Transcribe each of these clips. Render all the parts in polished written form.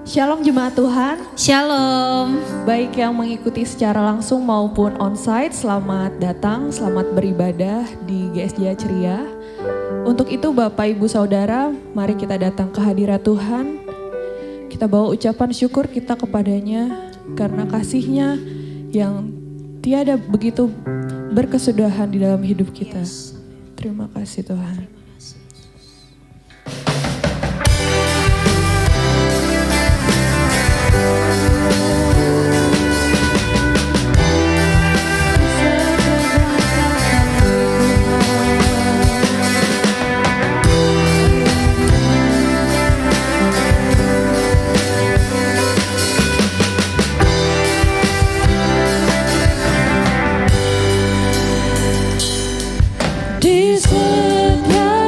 Shalom jemaat Tuhan. Shalom. Baik yang mengikuti secara langsung maupun onsite, selamat datang, selamat beribadah di GSJ Ceria. Untuk itu Bapak Ibu Saudara, mari kita datang ke hadirat Tuhan. Kita bawa ucapan syukur kita kepadanya karena kasih-Nya yang tiada begitu berkesudahan di dalam hidup kita. Terima kasih Tuhan. Di setiap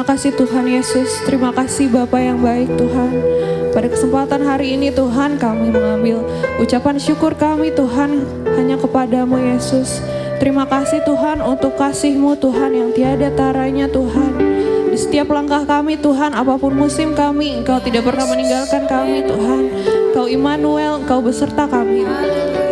kasih Tuhan Yesus, terima kasih Bapa yang baik Tuhan. Pada kesempatan hari ini Tuhan, kami mengambil ucapan syukur kami Tuhan hanya kepadamu Yesus. Terima kasih Tuhan untuk kasih-Mu Tuhan yang tiada taranya Tuhan. Di setiap langkah kami Tuhan, apapun musim kami, Engkau tidak pernah meninggalkan kami Tuhan. Engkau Immanuel, Engkau beserta kami.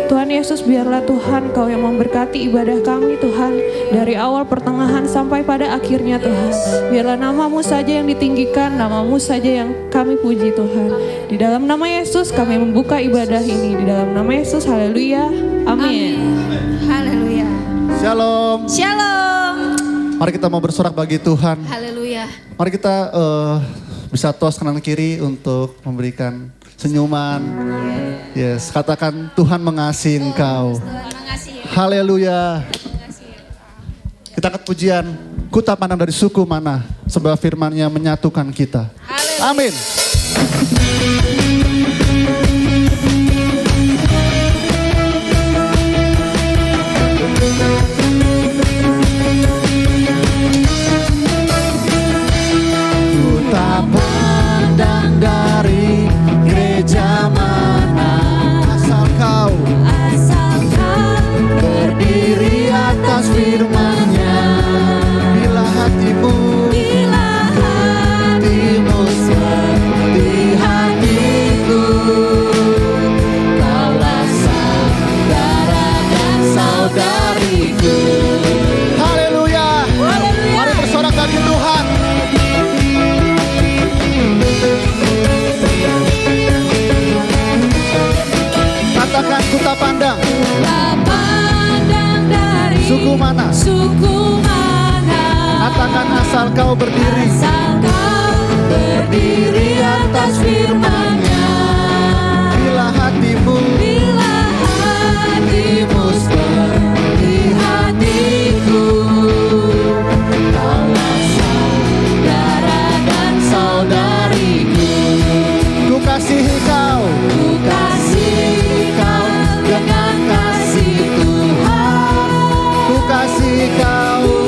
Tuhan Yesus, biarlah Tuhan Kau yang memberkati ibadah kami Tuhan, dari awal pertengahan sampai pada akhirnya Tuhan. Biarlah nama-Mu saja yang ditinggikan, nama-Mu saja yang kami puji Tuhan. Di dalam nama Yesus kami membuka ibadah ini. Di dalam nama Yesus, haleluya, amin. Haleluya. Shalom. Shalom. Mari kita mau bersorak bagi Tuhan. Haleluya. Mari kita bisa tos kanan kiri untuk memberikan senyuman. Yes, katakan Tuhan mengasihi engkau. Tuhan mengasihi. Haleluya. Kita angkat pujian. Ku tak pandang dari suku mana, sebab firman-Nya menyatukan kita. Amin. Ku tak pandang dari gereja mana, asal kau berdiri atas firman-Nya. Bila hatimu seperti hatiku, kaulah saudara dan saudariku. Haleluya. Mari bersorak bagi Tuhan. Katakan ku tak pandang. Suku mana? Katakan asal kau berdiri. Berdiri atas firman-Nya. Bila hatimu seperti hatiku, kaulah saudara dan saudariku. Ku kasihi kau dengan kasih Tuhan. Ku kasihi kau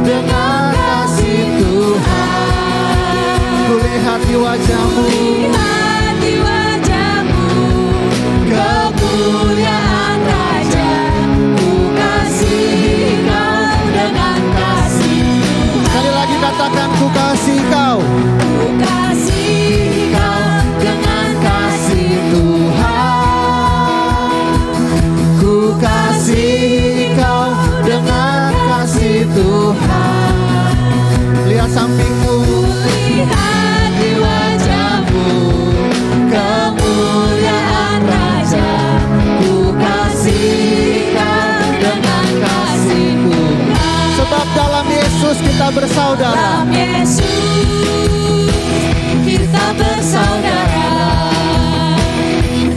dengan kasih Tuhan. Kulihat di wajah-Mu kemuliaan Raja. Ku kasihi kau dengan kasih Tuhan. Sekali lagi katakan ku kasihi kau. Ku kasihi kau dengan kasih Tuhan. Ku kasihi kau dengan kasih Tuhan. Lihat sampingmu, lihat di wajah-Mu kemuliaan Raja. Ku kasihi kau dengan kasih Tuhan. Sebab dalam Yesus kita bersaudara. Dalam Yesus kita bersaudara.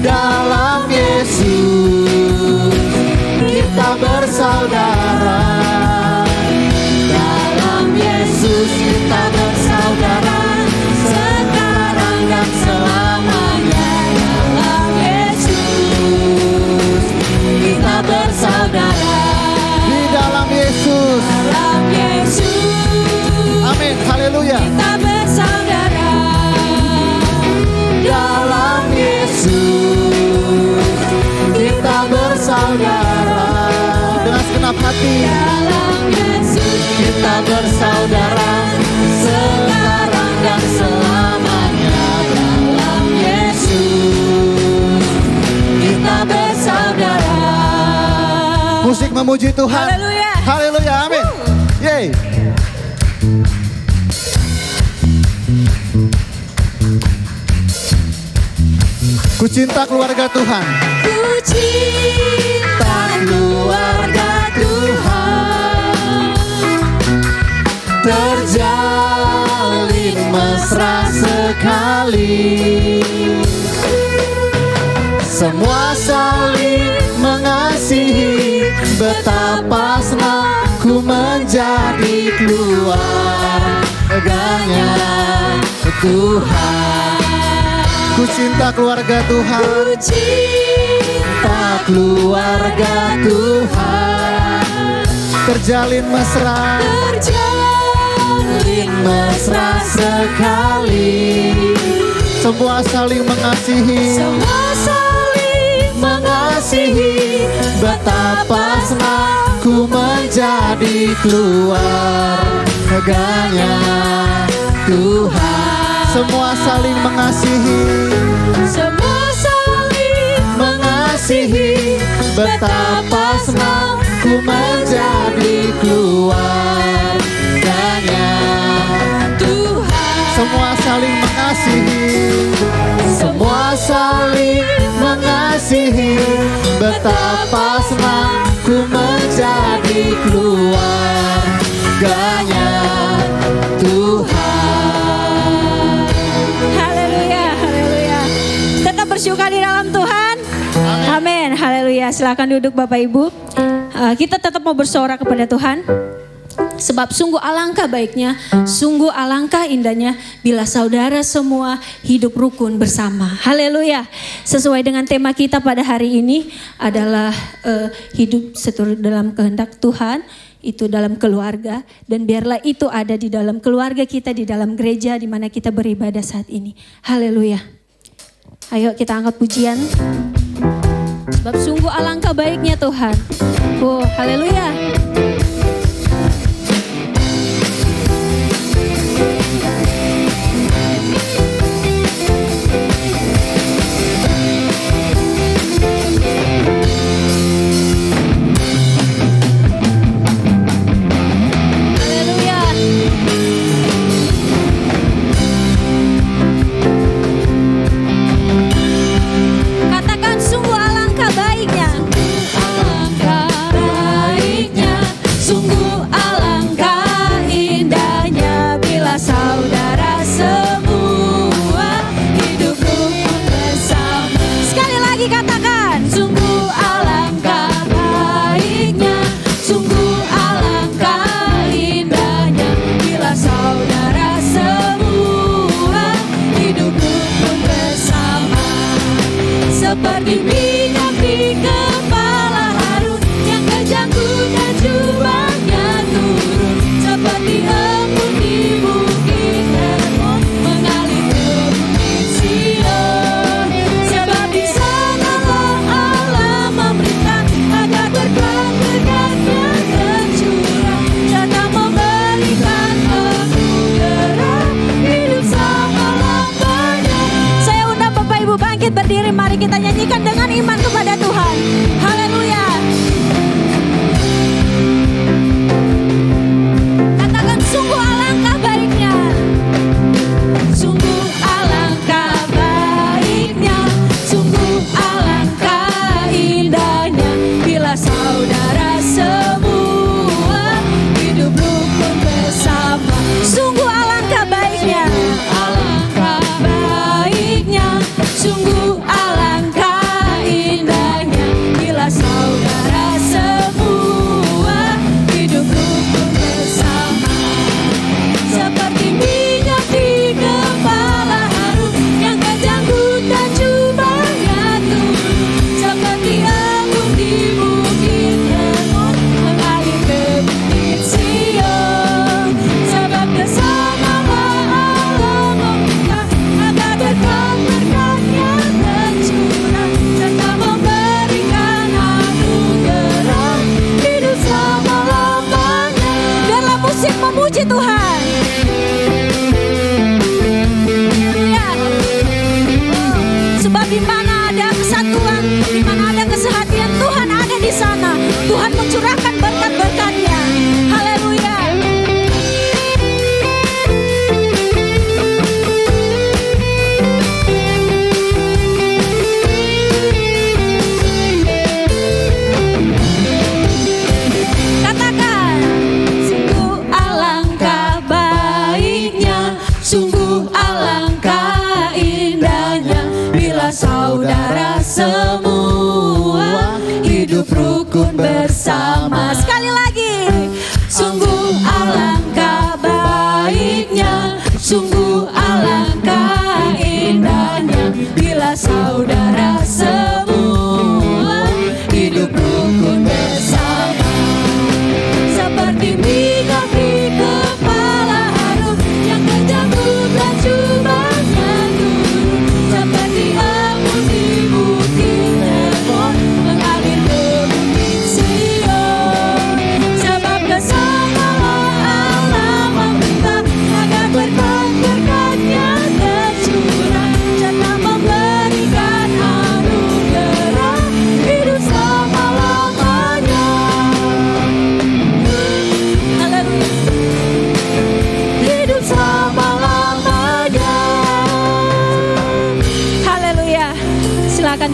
Dalam Yesus kita bersaudara. Dalam Yesus kita bersaudara, sekarang dan selamanya. Dalam Yesus kita bersaudara. Di dalam Yesus. Dalam Yesus. Amin. Haleluya. Kita bersaudara. Dalam Yesus kita bersaudara. Dengan segenap hati. Dalam Yesus kita bersaudara, sekarang dan selamanya. Dalam Yesus kita bersaudara. Musik memuji Tuhan. Haleluya. Haleluya. Amin. Yeay. Ku cinta keluarga Tuhan. Ku cinta keluarga Tuhan. Terjalin mesra sekali. Semua saling mengasihi. Betapa senang ku menjadi keluarganya Tuhan. Ku cinta keluarga Tuhan. Ku cinta keluarga Tuhan. Terjalin mesra. terjalin saling mesra sekali. Semua saling mengasihi. Semua saling mengasihi. Betapa senang Ku menjadi keluarganya Tuhan. Semua saling mengasihi. Semua saling mengasihi. Betapa senang ku menjadi keluarganya Tuhan. Semua saling mengasihi. Semua saling mengasihi. Betapa senang ku menjadi keluarganya Tuhan. Haleluya, haleluya. Tetap bersyukur di dalam Tuhan. Amin, haleluya. Silakan duduk Bapak Ibu. Kita tetap mau bersorak kepada Tuhan. Sebab sungguh alangkah baiknya, sungguh alangkah indahnya bila saudara semua hidup rukun bersama. Haleluya. Sesuai dengan tema kita pada hari ini adalah hidup seturut dalam kehendak Tuhan, itu dalam keluarga. Dan biarlah itu ada di dalam keluarga kita, di dalam gereja di mana kita beribadah saat ini. Haleluya. Ayo kita angkat pujian. Sebab sungguh alangkah baiknya Tuhan. Oh, haleluya. Katakan sungguh alangkah baiknya. Alangkah baiknya, sungguh alangkah indahnya bila saudara semua hidup rukun bersama. Sekali lagi katakan, sungguh alangkah baiknya, sungguh alangkah indahnya bila saudara semua hidup rukun bersama. Seperti minyak di kepala Harun yang kejangkut dan jubahnya turun. Seperti embun di bukit Hermon mengalir ke bukit Sion. Sebab di sanalah Allah memerintah agar berkat-berkat-Nya tercurah, serta memberikan anugerah hidup selama-lamanya. Saya undang Bapak Ibu bangkit berdiri, mari kita nyanyikan dengan iman kepada Tuhan. Haleluya. Katakan sungguh alangkah baiknya. Sungguh alangkah baiknya, sungguh alangkah indahnya bila saudara semua hidup rukun bersama. Sungguh alangkah baiknya. Alangkah baiknya, sungguh alangkah indahnya bila saudara semua hidup rukun bersama. Seperti minyak di kepala Harun yang kejangkut dan jubahnya turun. Seperti embun di bukit Hermon mengalir ke bukit Sion. Sebab bersamalah Allah meminta agar berkat-berkat-Nya tercurah, serta memberikan anugerah hidup selama-lamanya. Biarlah musik memuji Tuhan. Ya. Sebab di mana ada kesatuan, di mana ada kesehatian, Tuhan ada di sana. Tuhan mencurahkan berkat-berkat-Nya. Haleluya. Katakan, sungguh alangkah baiknya, sungguh alangkah indahnya bila saudara semua hidup rukun bersama. Sekali lagi, sungguh alangkah baiknya, sungguh alangkah indahnya bila saudara semua hidup rukun bersama. Seperti minyak di kepala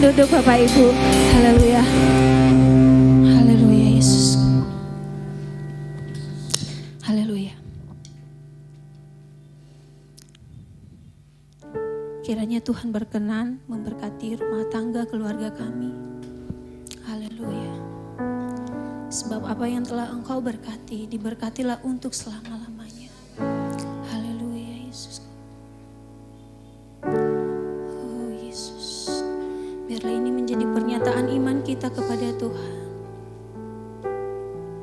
duduk Bapak Ibu. Haleluya. Haleluya Yesus. Haleluya. Kiranya Tuhan berkenan memberkati rumah tangga keluarga kami. Haleluya. Sebab apa yang telah Engkau berkati, diberkatilah untuk selama-lamanya. Haleluya Yesus. Oh Yesus. Biarlah ini menjadi pernyataan iman kita kepada Tuhan.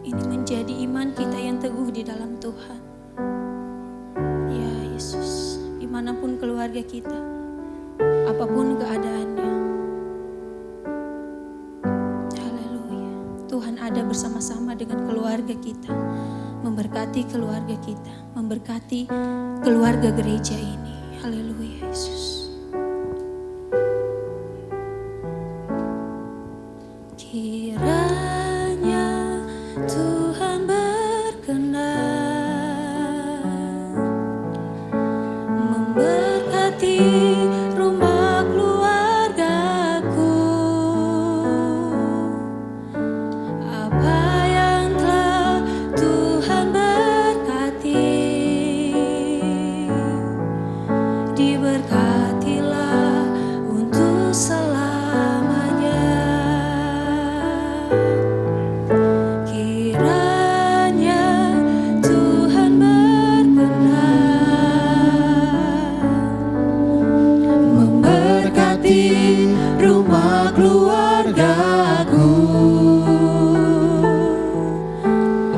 Ini menjadi iman kita yang teguh di dalam Tuhan. Ya Yesus, dimanapun keluarga kita, apapun keadaannya. Haleluya. Tuhan ada bersama-sama dengan keluarga kita. Memberkati keluarga kita. Memberkati keluarga gereja ini. Haleluya Yesus. Kiranya Tuhan berkenan memberkati rumah keluargaku. Apa yang telah Tuhan berkati, diberkatilah untuk selamanya. Kiranya Tuhan berkenan Memberkati rumah keluargaku.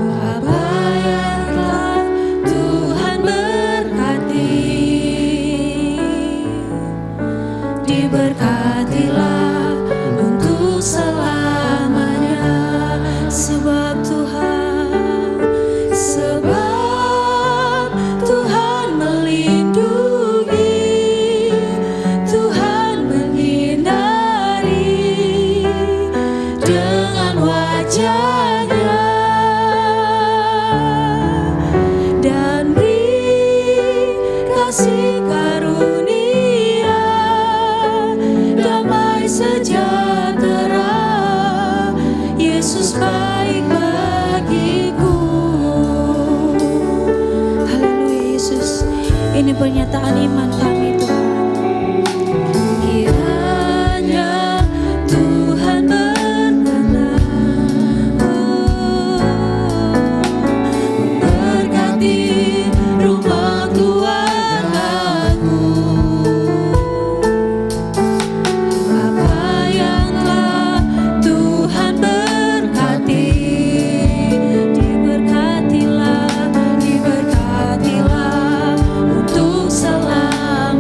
apa yang telah Tuhan berkati, diberkatilah untuk selamanya. Sebab Tuhan melindungi, Tuhan menyinari dengan wajah-Nya dan beri kasih karunia, damai sejahtera. Yesus baik bagiku. Haleluya Yesus. Ini pernyataan iman kami Tuhan. Kiranya Tuhan berkenan memberkati rumah keluargaku. Apa yang telah Tuhan berkati, diberkatilah untuk selamanya.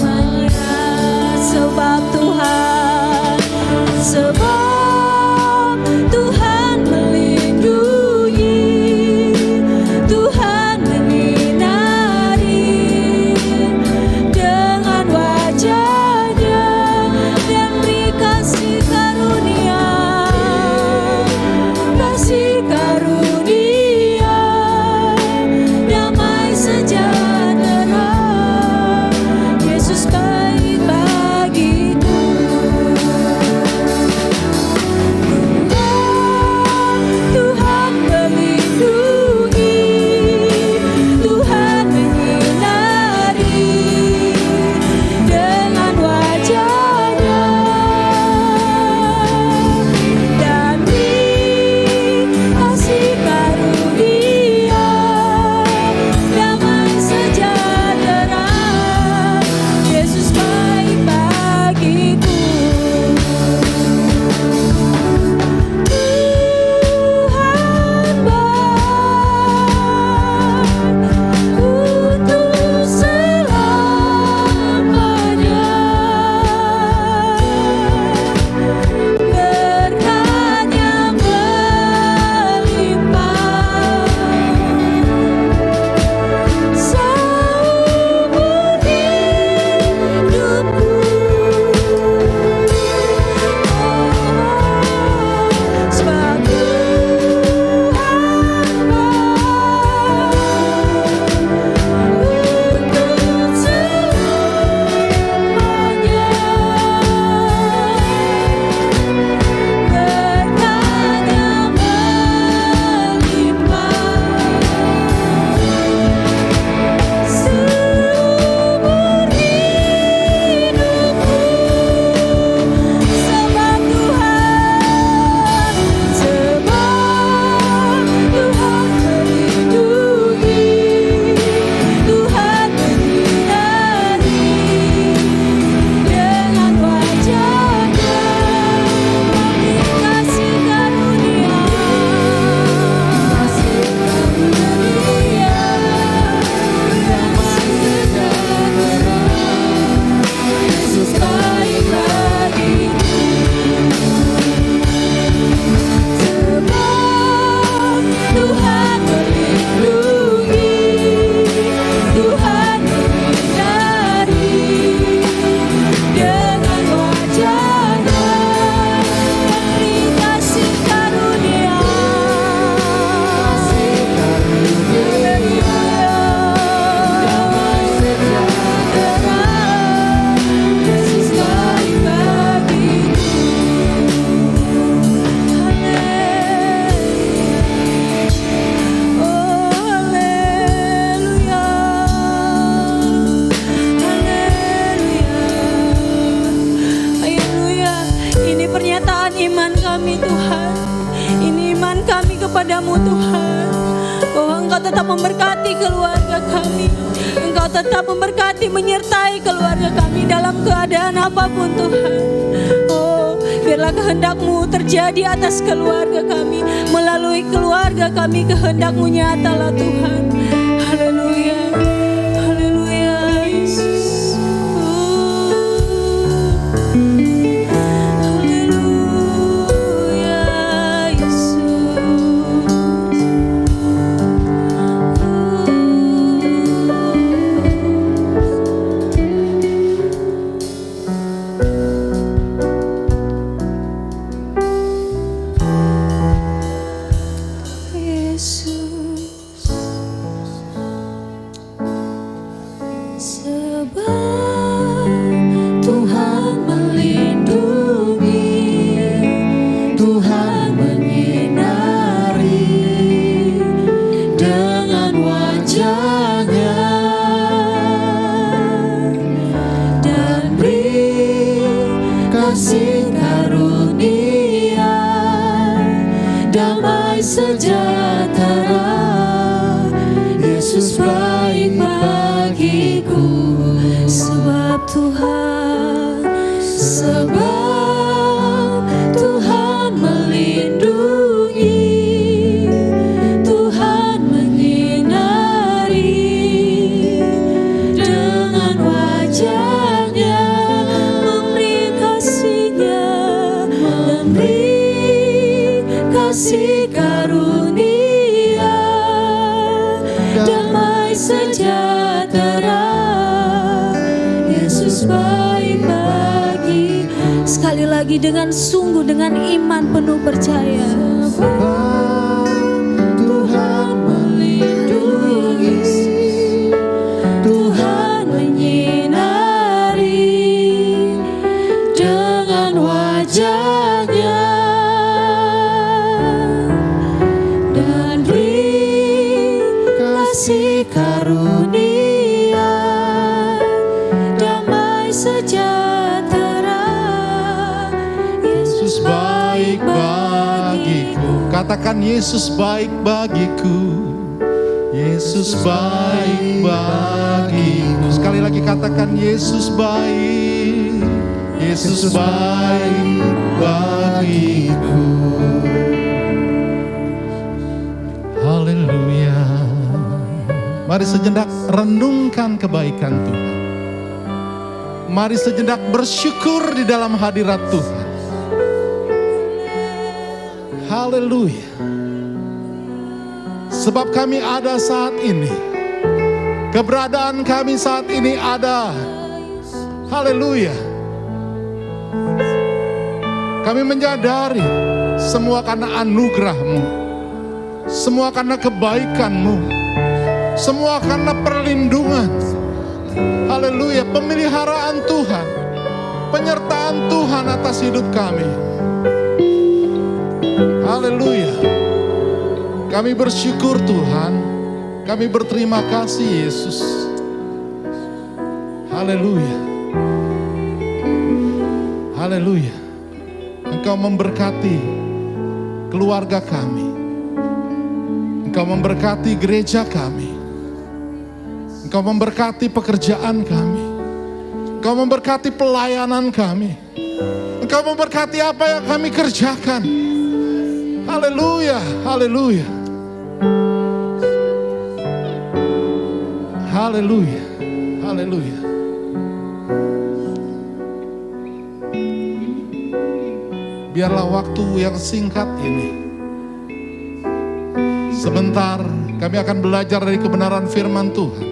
bahwa Engkau tetap memberkati keluarga kami. Engkau tetap memberkati, menyertai keluarga kami dalam keadaan apapun Tuhan. Oh, biarlah kehendak-Mu terjadi atas keluarga kami. Melalui keluarga kami kehendak-Mu nyatalah Tuhan. Haleluya. Haleluya Yesus. Haleluya Yesus. Yesus, sebab Tuhan melindungi, Tuhan menyinari dengan wajah-Nya dan beri kasih karunia, damai sejahtera. Yesus baik bagiku, sebab Tuhan melindungi, Tuhan menyinari dengan wajah-Nya, memberi kasih-Nya dan beri kasih karunia, damai sejahtera. Yesus baik bagi. Sekali lagi dengan sungguh, dengan iman penuh percaya. Tuhan melindungi, Tuhan menyinari dengan wajah-Nya dan beri kasih karunia, damai sejahtera. Yesus baik bagiku. Katakan Yesus baik bagiku. Yesus baik bagiku. Sekali lagi katakan Yesus baik. Yesus baik bagiku. Haleluya. Mari sejenak renungkan kebaikan Tuhan. Mari sejenak bersyukur di dalam hadirat Tuhan. Haleluya. Sebab kami ada saat ini. Keberadaan kami saat ini ada. Haleluya. Kami menyadari semua karena anugerah-Mu. Semua karena kebaikan-Mu. Semua karena perlindungan. Haleluya, pemeliharaan Tuhan. Penyertaan Tuhan atas hidup kami. Haleluya. Kami bersyukur Tuhan. Kami berterima kasih Yesus. Haleluya. Haleluya. Engkau memberkati keluarga kami. Engkau memberkati gereja kami. Engkau memberkati pekerjaan kami. Engkau memberkati pelayanan kami. Engkau memberkati apa yang kami kerjakan. Haleluya, haleluya. Haleluya, haleluya. Biarlah waktu yang singkat ini, sebentar kami akan belajar dari kebenaran firman Tuhan.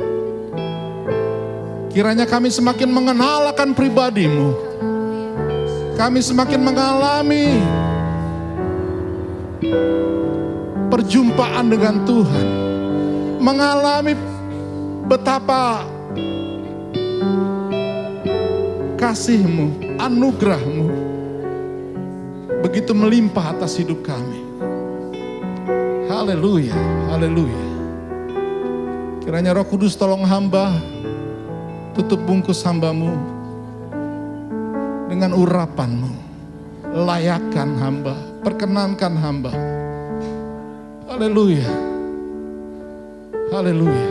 Kiranya kami semakin mengenal akan pribadi-Mu. Kami semakin mengalami perjumpaan dengan Tuhan. Mengalami betapa kasih-Mu, anugerah-Mu begitu melimpah atas hidup kami. Haleluya, haleluya. Kiranya Roh Kudus tolong hamba, tutup bungkus hamba-Mu dengan urapan-Mu. Layakkan hamba, perkenankan hamba. Haleluya. Haleluya.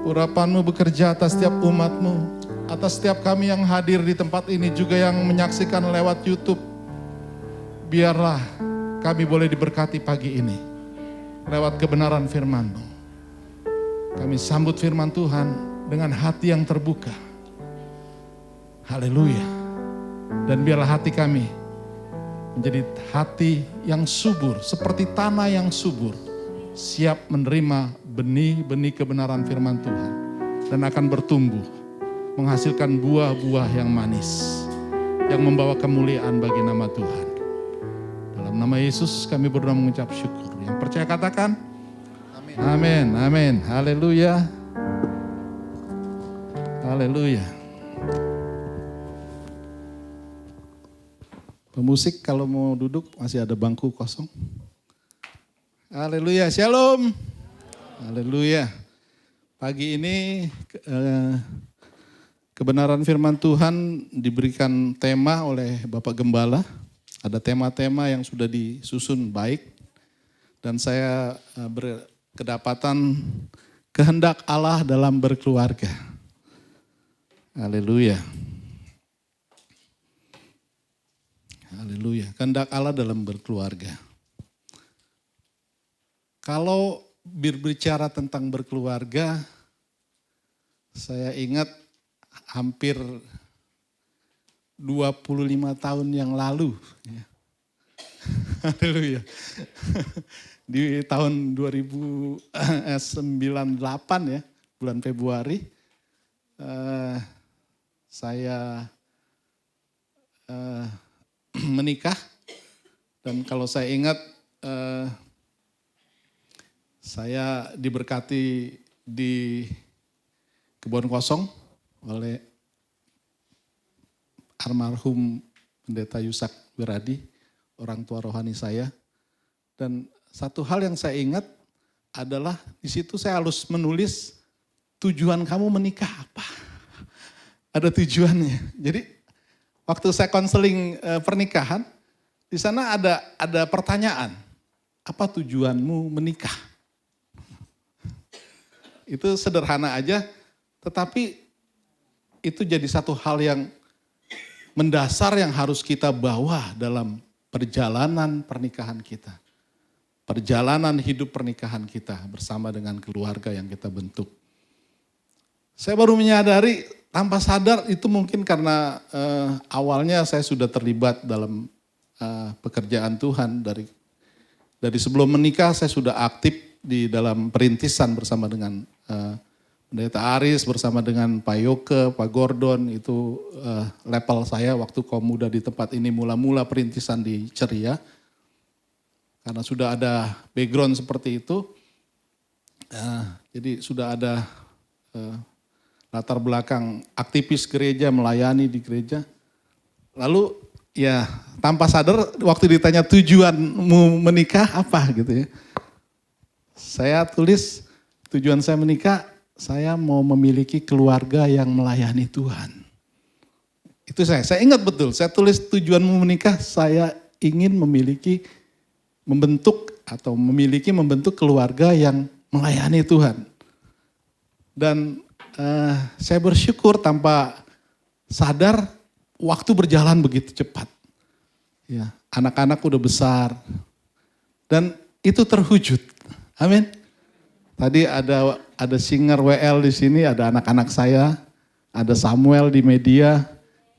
Urapan-Mu bekerja atas setiap umat-Mu, atas setiap kami yang hadir di tempat ini, juga yang menyaksikan lewat YouTube. Biarlah kami boleh diberkati pagi ini lewat kebenaran firman-Mu. Kami sambut firman Tuhan dengan hati yang terbuka. Haleluya. Dan biarlah hati kami menjadi hati yang subur, seperti tanah yang subur, siap menerima benih-benih kebenaran firman Tuhan, dan akan bertumbuh, menghasilkan buah-buah yang manis, yang membawa kemuliaan bagi nama Tuhan. Dalam nama Yesus kami berdoa mengucap syukur. Yang percaya katakan, amin, amin, haleluya, haleluya. Pemusik kalau mau duduk masih ada bangku kosong. Haleluya, shalom. Haleluya. Pagi ini kebenaran firman Tuhan diberikan tema oleh Bapak Gembala. Ada tema-tema yang sudah disusun baik. Dan saya berkedapatan kehendak Allah dalam berkeluarga. Haleluya. Haleluya. Kehendak Allah dalam berkeluarga. Kalau berbicara tentang berkeluarga, saya ingat hampir 25 tahun yang lalu. Haleluya. Di tahun 2098 ya, bulan Februari, saya menikah. Dan kalau saya ingat, saya diberkati di Kebon Kosong oleh almarhum Pendeta Yusak Wiradi, orang tua rohani saya. Dan satu hal yang saya ingat adalah di situ saya harus menulis tujuan kamu menikah apa. Ada tujuannya. Jadi waktu saya konseling pernikahan, di sana ada pertanyaan, apa tujuanmu menikah? Itu sederhana aja, tetapi itu jadi satu hal yang mendasar yang harus kita bawa dalam perjalanan pernikahan kita. Perjalanan hidup pernikahan kita bersama dengan keluarga yang kita bentuk. Saya baru menyadari tanpa sadar itu mungkin karena awalnya saya sudah terlibat dalam pekerjaan Tuhan. Dari sebelum menikah saya sudah aktif di dalam perintisan bersama dengan Pendeta Aris, bersama dengan Pak Yoke, Pak Gordon. Itu level saya waktu kaum muda di tempat ini mula-mula perintisan di Ceria. Karena sudah ada background seperti itu, jadi sudah ada latar belakang aktivis gereja, melayani di gereja. Lalu ya tanpa sadar waktu ditanya tujuanmu menikah apa gitu ya. Saya tulis tujuan saya menikah, saya mau memiliki keluarga yang melayani Tuhan. Itu saya ingat betul, saya tulis tujuanmu menikah, saya ingin membentuk keluarga yang melayani Tuhan. Dan saya bersyukur tanpa sadar waktu berjalan begitu cepat. Ya, anak-anak udah besar dan itu terwujud. Amin. Tadi ada singer WL di sini, ada anak-anak saya, ada Samuel di media.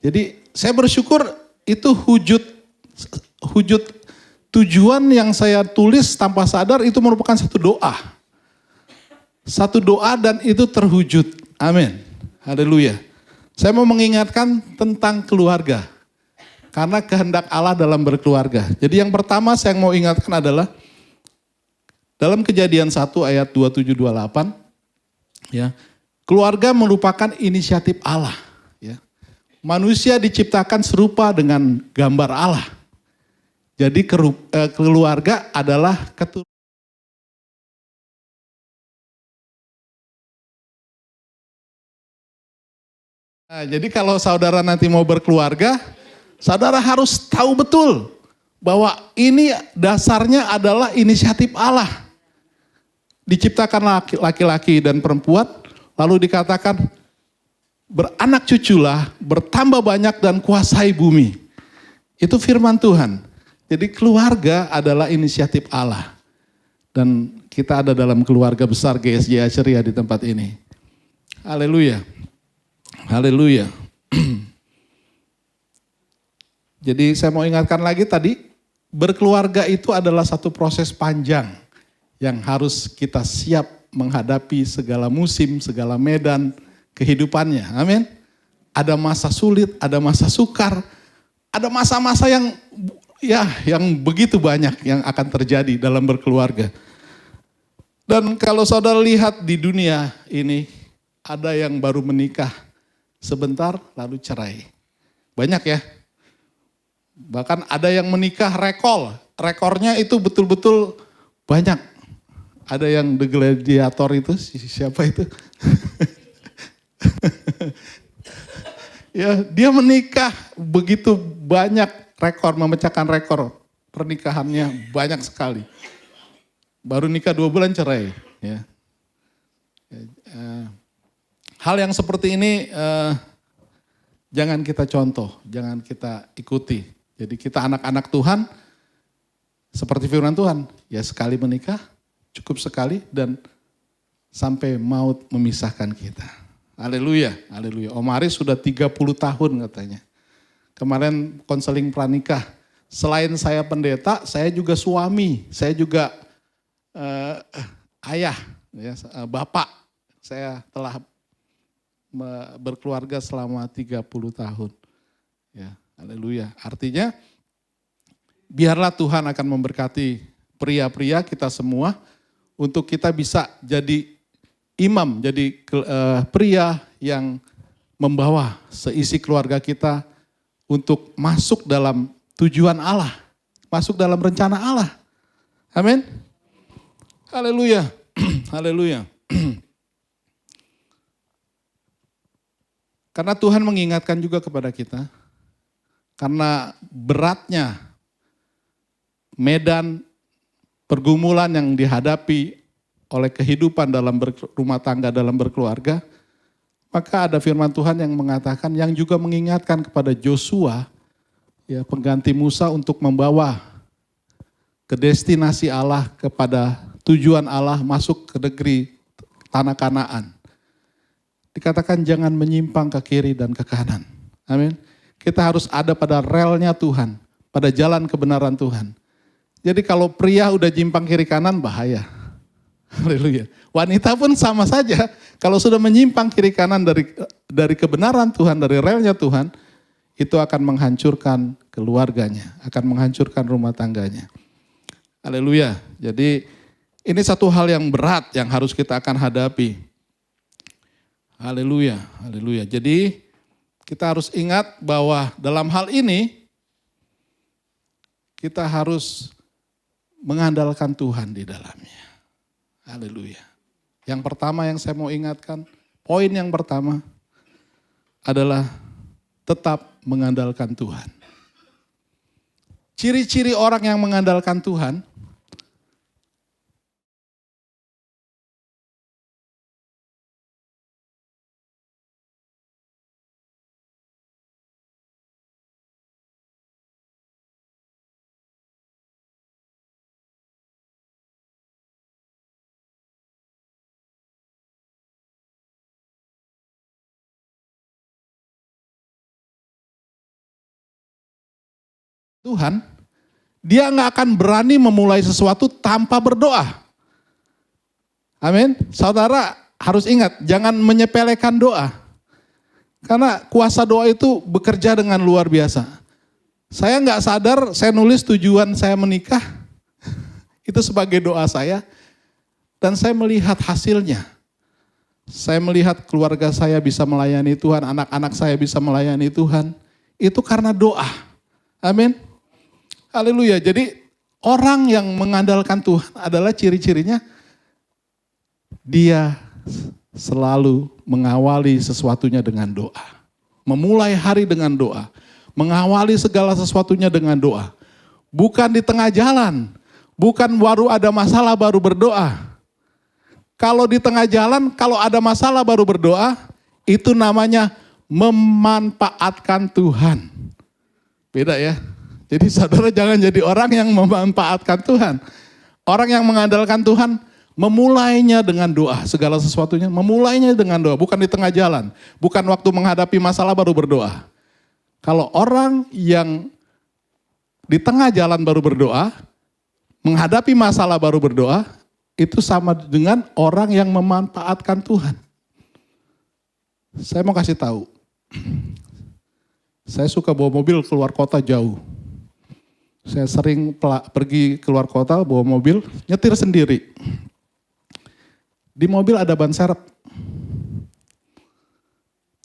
Jadi saya bersyukur itu wujud tujuan yang saya tulis tanpa sadar itu merupakan satu doa. Satu doa dan itu terwujud. Amin. Haleluya. Saya mau mengingatkan tentang keluarga. Karena kehendak Allah dalam berkeluarga. Jadi yang pertama saya mau ingatkan adalah dalam Kejadian 1 ayat 27-28, ya, keluarga merupakan inisiatif Allah. Ya. Manusia diciptakan serupa dengan gambar Allah. Jadi keluarga adalah keturunan. Nah, jadi kalau saudara nanti mau berkeluarga, saudara harus tahu betul bahwa ini dasarnya adalah inisiatif Allah. diciptakan laki-laki dan perempuan, lalu dikatakan beranak cuculah, bertambah banyak dan kuasai bumi. Itu firman Tuhan. Jadi keluarga adalah inisiatif Allah. Dan kita ada dalam keluarga besar GSJ Ceria di tempat ini. Haleluya. Haleluya. Jadi saya mau ingatkan lagi tadi, berkeluarga itu adalah satu proses panjang yang harus kita siap menghadapi segala musim, segala medan kehidupannya. Amin. Ada masa sulit, ada masa sukar, ada masa-masa yang begitu banyak yang akan terjadi dalam berkeluarga. Dan kalau saudara lihat di dunia ini, ada yang baru menikah sebentar lalu cerai. Banyak ya. Bahkan ada yang menikah rekornya itu betul-betul banyak. Ada yang The Gladiator itu, siapa itu? Ya, dia menikah begitu banyak rekor, memecahkan rekor pernikahannya banyak sekali. Baru nikah 2 bulan cerai. Ya. Hal yang seperti ini jangan kita contoh, jangan kita ikuti. Jadi kita anak-anak Tuhan, seperti firman Tuhan, ya sekali menikah, cukup sekali dan sampai maut memisahkan kita. Haleluya, haleluya. Om Aris sudah 30 tahun katanya. Kemarin konseling pranikah. Selain saya pendeta, saya juga suami, saya juga ayah, ya, bapak. Saya telah berkeluarga selama 30 tahun. Ya, haleluya. Artinya biarlah Tuhan akan memberkati pria-pria kita semua untuk kita bisa jadi imam, jadi pria yang membawa seisi keluarga kita untuk masuk dalam tujuan Allah, masuk dalam rencana Allah. Amin. Haleluya. Haleluya. Karena Tuhan mengingatkan juga kepada kita, karena beratnya medan pergumulan yang dihadapi oleh kehidupan dalam berumah tangga, dalam berkeluarga, maka ada firman Tuhan yang mengatakan, yang juga mengingatkan kepada Joshua, ya, pengganti Musa untuk membawa ke destinasi Allah, kepada tujuan Allah masuk ke negeri tanah Kanaan. Dikatakan jangan menyimpang ke kiri dan ke kanan. Amin. Kita harus ada pada relnya Tuhan, pada jalan kebenaran Tuhan. Jadi kalau pria udah nyimpang kiri kanan bahaya. Haleluya. Wanita pun sama saja, kalau sudah menyimpang kiri kanan dari kebenaran Tuhan, dari relnya Tuhan, itu akan menghancurkan keluarganya, akan menghancurkan rumah tangganya. Haleluya. Jadi ini satu hal yang berat yang harus kita akan hadapi. Haleluya, haleluya. Jadi kita harus ingat bahwa dalam hal ini kita harus mengandalkan Tuhan di dalamnya. Haleluya. Yang pertama yang saya mau ingatkan, poin yang pertama adalah tetap mengandalkan Tuhan. Ciri-ciri orang yang mengandalkan Tuhan, Tuhan, dia nggak akan berani memulai sesuatu tanpa berdoa. Amin. Saudara harus ingat, jangan menyepelekan doa. Karena kuasa doa itu bekerja dengan luar biasa. Saya nggak sadar, saya nulis tujuan saya menikah, itu sebagai doa saya. Dan saya melihat hasilnya. Saya melihat keluarga saya bisa melayani Tuhan, anak-anak saya bisa melayani Tuhan. Itu karena doa. Amin. Haleluya. Jadi orang yang mengandalkan Tuhan adalah ciri-cirinya dia selalu mengawali sesuatunya dengan doa. Memulai hari dengan doa. Mengawali segala sesuatunya dengan doa. Bukan di tengah jalan. Bukan baru ada masalah baru berdoa. Kalau di tengah jalan, kalau ada masalah baru berdoa, itu namanya memanfaatkan Tuhan. Beda ya. Jadi saudara jangan jadi orang yang memanfaatkan Tuhan. Orang yang mengandalkan Tuhan, memulainya dengan doa. Segala sesuatunya, memulainya dengan doa. Bukan di tengah jalan. Bukan waktu menghadapi masalah baru berdoa. Kalau orang yang di tengah jalan baru berdoa, menghadapi masalah baru berdoa, itu sama dengan orang yang memanfaatkan Tuhan. Saya mau kasih tahu. Saya suka bawa mobil keluar kota jauh. Saya sering pergi keluar kota bawa mobil, nyetir sendiri. Di mobil ada ban serep.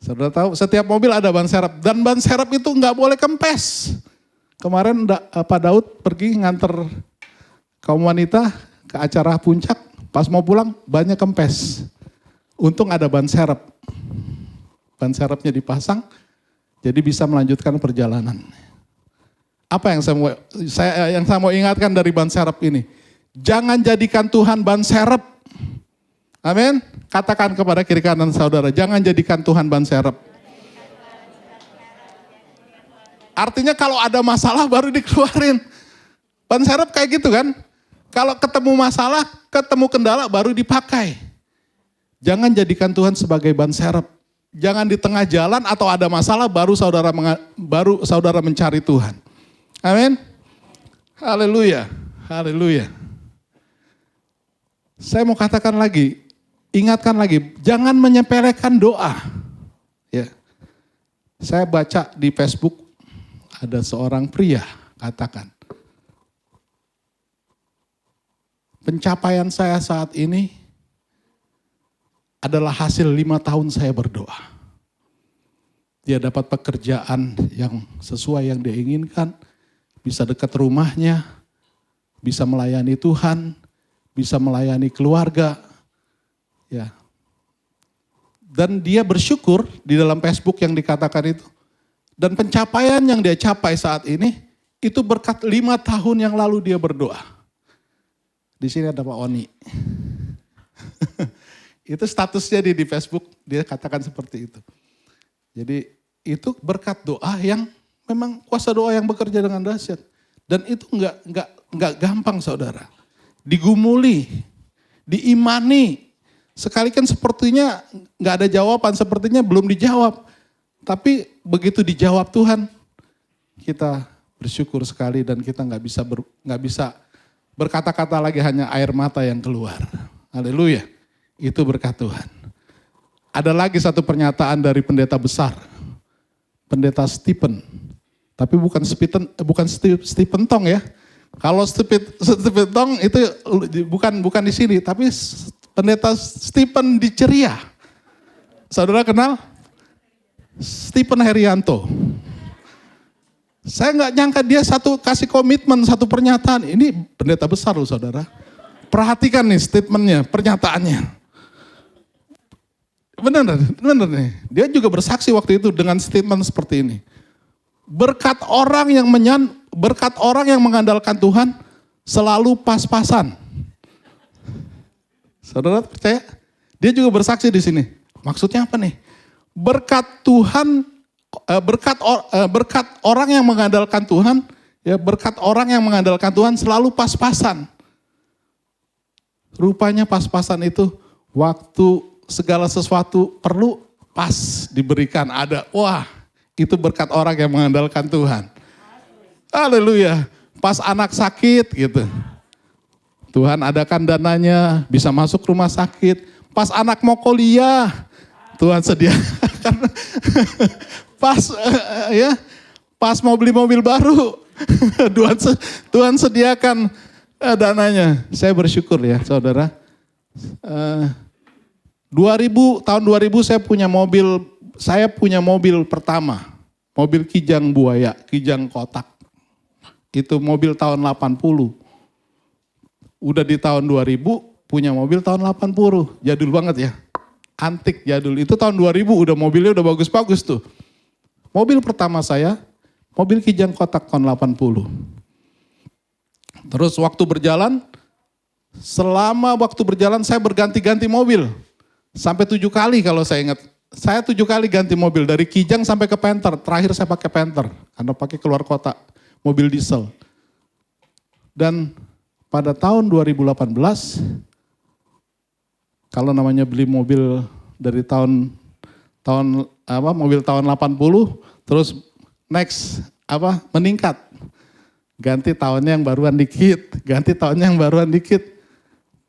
Saudara tahu, setiap mobil ada ban serep. Dan ban serep itu nggak boleh kempes. Kemarin Pak Daud pergi nganter kaum wanita ke acara puncak. Pas mau pulang, bannya kempes. Untung ada ban serep. Ban serepnya dipasang, jadi bisa melanjutkan perjalanan. Apa yang saya mau ingatkan dari ban serep ini? Jangan jadikan Tuhan ban serep. Amin. Katakan kepada kiri kanan saudara, jangan jadikan Tuhan ban serep. Artinya kalau ada masalah baru dikeluarin. Ban serep kayak gitu kan. Kalau ketemu masalah, ketemu kendala baru dipakai. Jangan jadikan Tuhan sebagai ban serep. Jangan di tengah jalan atau ada masalah baru saudara mencari Tuhan. Amin. Haleluya. Haleluya. Saya mau katakan lagi, ingatkan lagi, jangan menyepelekan doa. Ya. Saya baca di Facebook ada seorang pria katakan, pencapaian saya saat ini adalah hasil 5 tahun saya berdoa. Dia dapat pekerjaan yang sesuai yang dia inginkan, bisa dekat rumahnya, bisa melayani Tuhan, bisa melayani keluarga. Ya. Dan dia bersyukur di dalam Facebook yang dikatakan itu. Dan pencapaian yang dia capai saat ini, itu berkat 5 tahun yang lalu dia berdoa. Di sini ada Pak Oni. Itu statusnya di Facebook, dia katakan seperti itu. Jadi itu berkat doa yang memang kuasa doa yang bekerja dengan dahsyat. Dan itu enggak gampang saudara. Digumuli, diimani. Sekali kan sepertinya enggak ada jawaban, sepertinya belum dijawab. Tapi begitu dijawab Tuhan, kita bersyukur sekali dan kita enggak bisa berkata-kata lagi, hanya air mata yang keluar. Haleluya. Itu berkat Tuhan. Ada lagi satu pernyataan dari pendeta besar. Pendeta Stephen. Tapi bukan Stephen Tong ya. Kalau Stephen Tong itu bukan di sini, tapi pendeta Stephen di Ceria. Saudara kenal? Stephen Herianto. Saya nggak nyangka dia kasih komitmen, satu pernyataan. Ini pendeta besar loh saudara. Perhatikan nih statementnya, pernyataannya. Benar nih. Dia juga bersaksi waktu itu dengan statement seperti ini. Berkat orang yang mengandalkan Tuhan selalu pas-pasan. Saudara percaya? Dia juga bersaksi di sini. Maksudnya apa nih? Berkat Tuhan, berkat orang yang mengandalkan Tuhan, ya berkat orang yang mengandalkan Tuhan selalu pas-pasan. Rupanya pas-pasan itu waktu segala sesuatu perlu pas diberikan ada. Wah, itu berkat orang yang mengandalkan Tuhan. Haleluya. Pas anak sakit gitu. Tuhan adakan dananya, bisa masuk rumah sakit. Pas anak mau kuliah, Tuhan sediakan. Pas mau beli mobil baru, Tuhan sediakan dananya. Saya bersyukur ya saudara. Tahun 2000 saya punya mobil pertama. Mobil Kijang Buaya, Kijang Kotak. Itu mobil tahun 80. Udah di tahun 2000 punya mobil tahun 80. Jadul banget ya. Antik jadul. Itu tahun 2000 mobilnya udah bagus-bagus tuh. Mobil pertama saya, mobil Kijang Kotak tahun 80. Terus waktu berjalan, selama waktu berjalan saya berganti-ganti mobil. Sampai 7 kali kalau saya ingat. Saya 7 kali ganti mobil, dari Kijang sampai ke Panther. Terakhir saya pakai Panther, karena pakai keluar kota, mobil diesel. Dan pada tahun 2018, kalau namanya beli mobil dari mobil tahun 80, terus next meningkat. Ganti tahunnya yang baruan dikit, ganti tahunnya yang baruan dikit.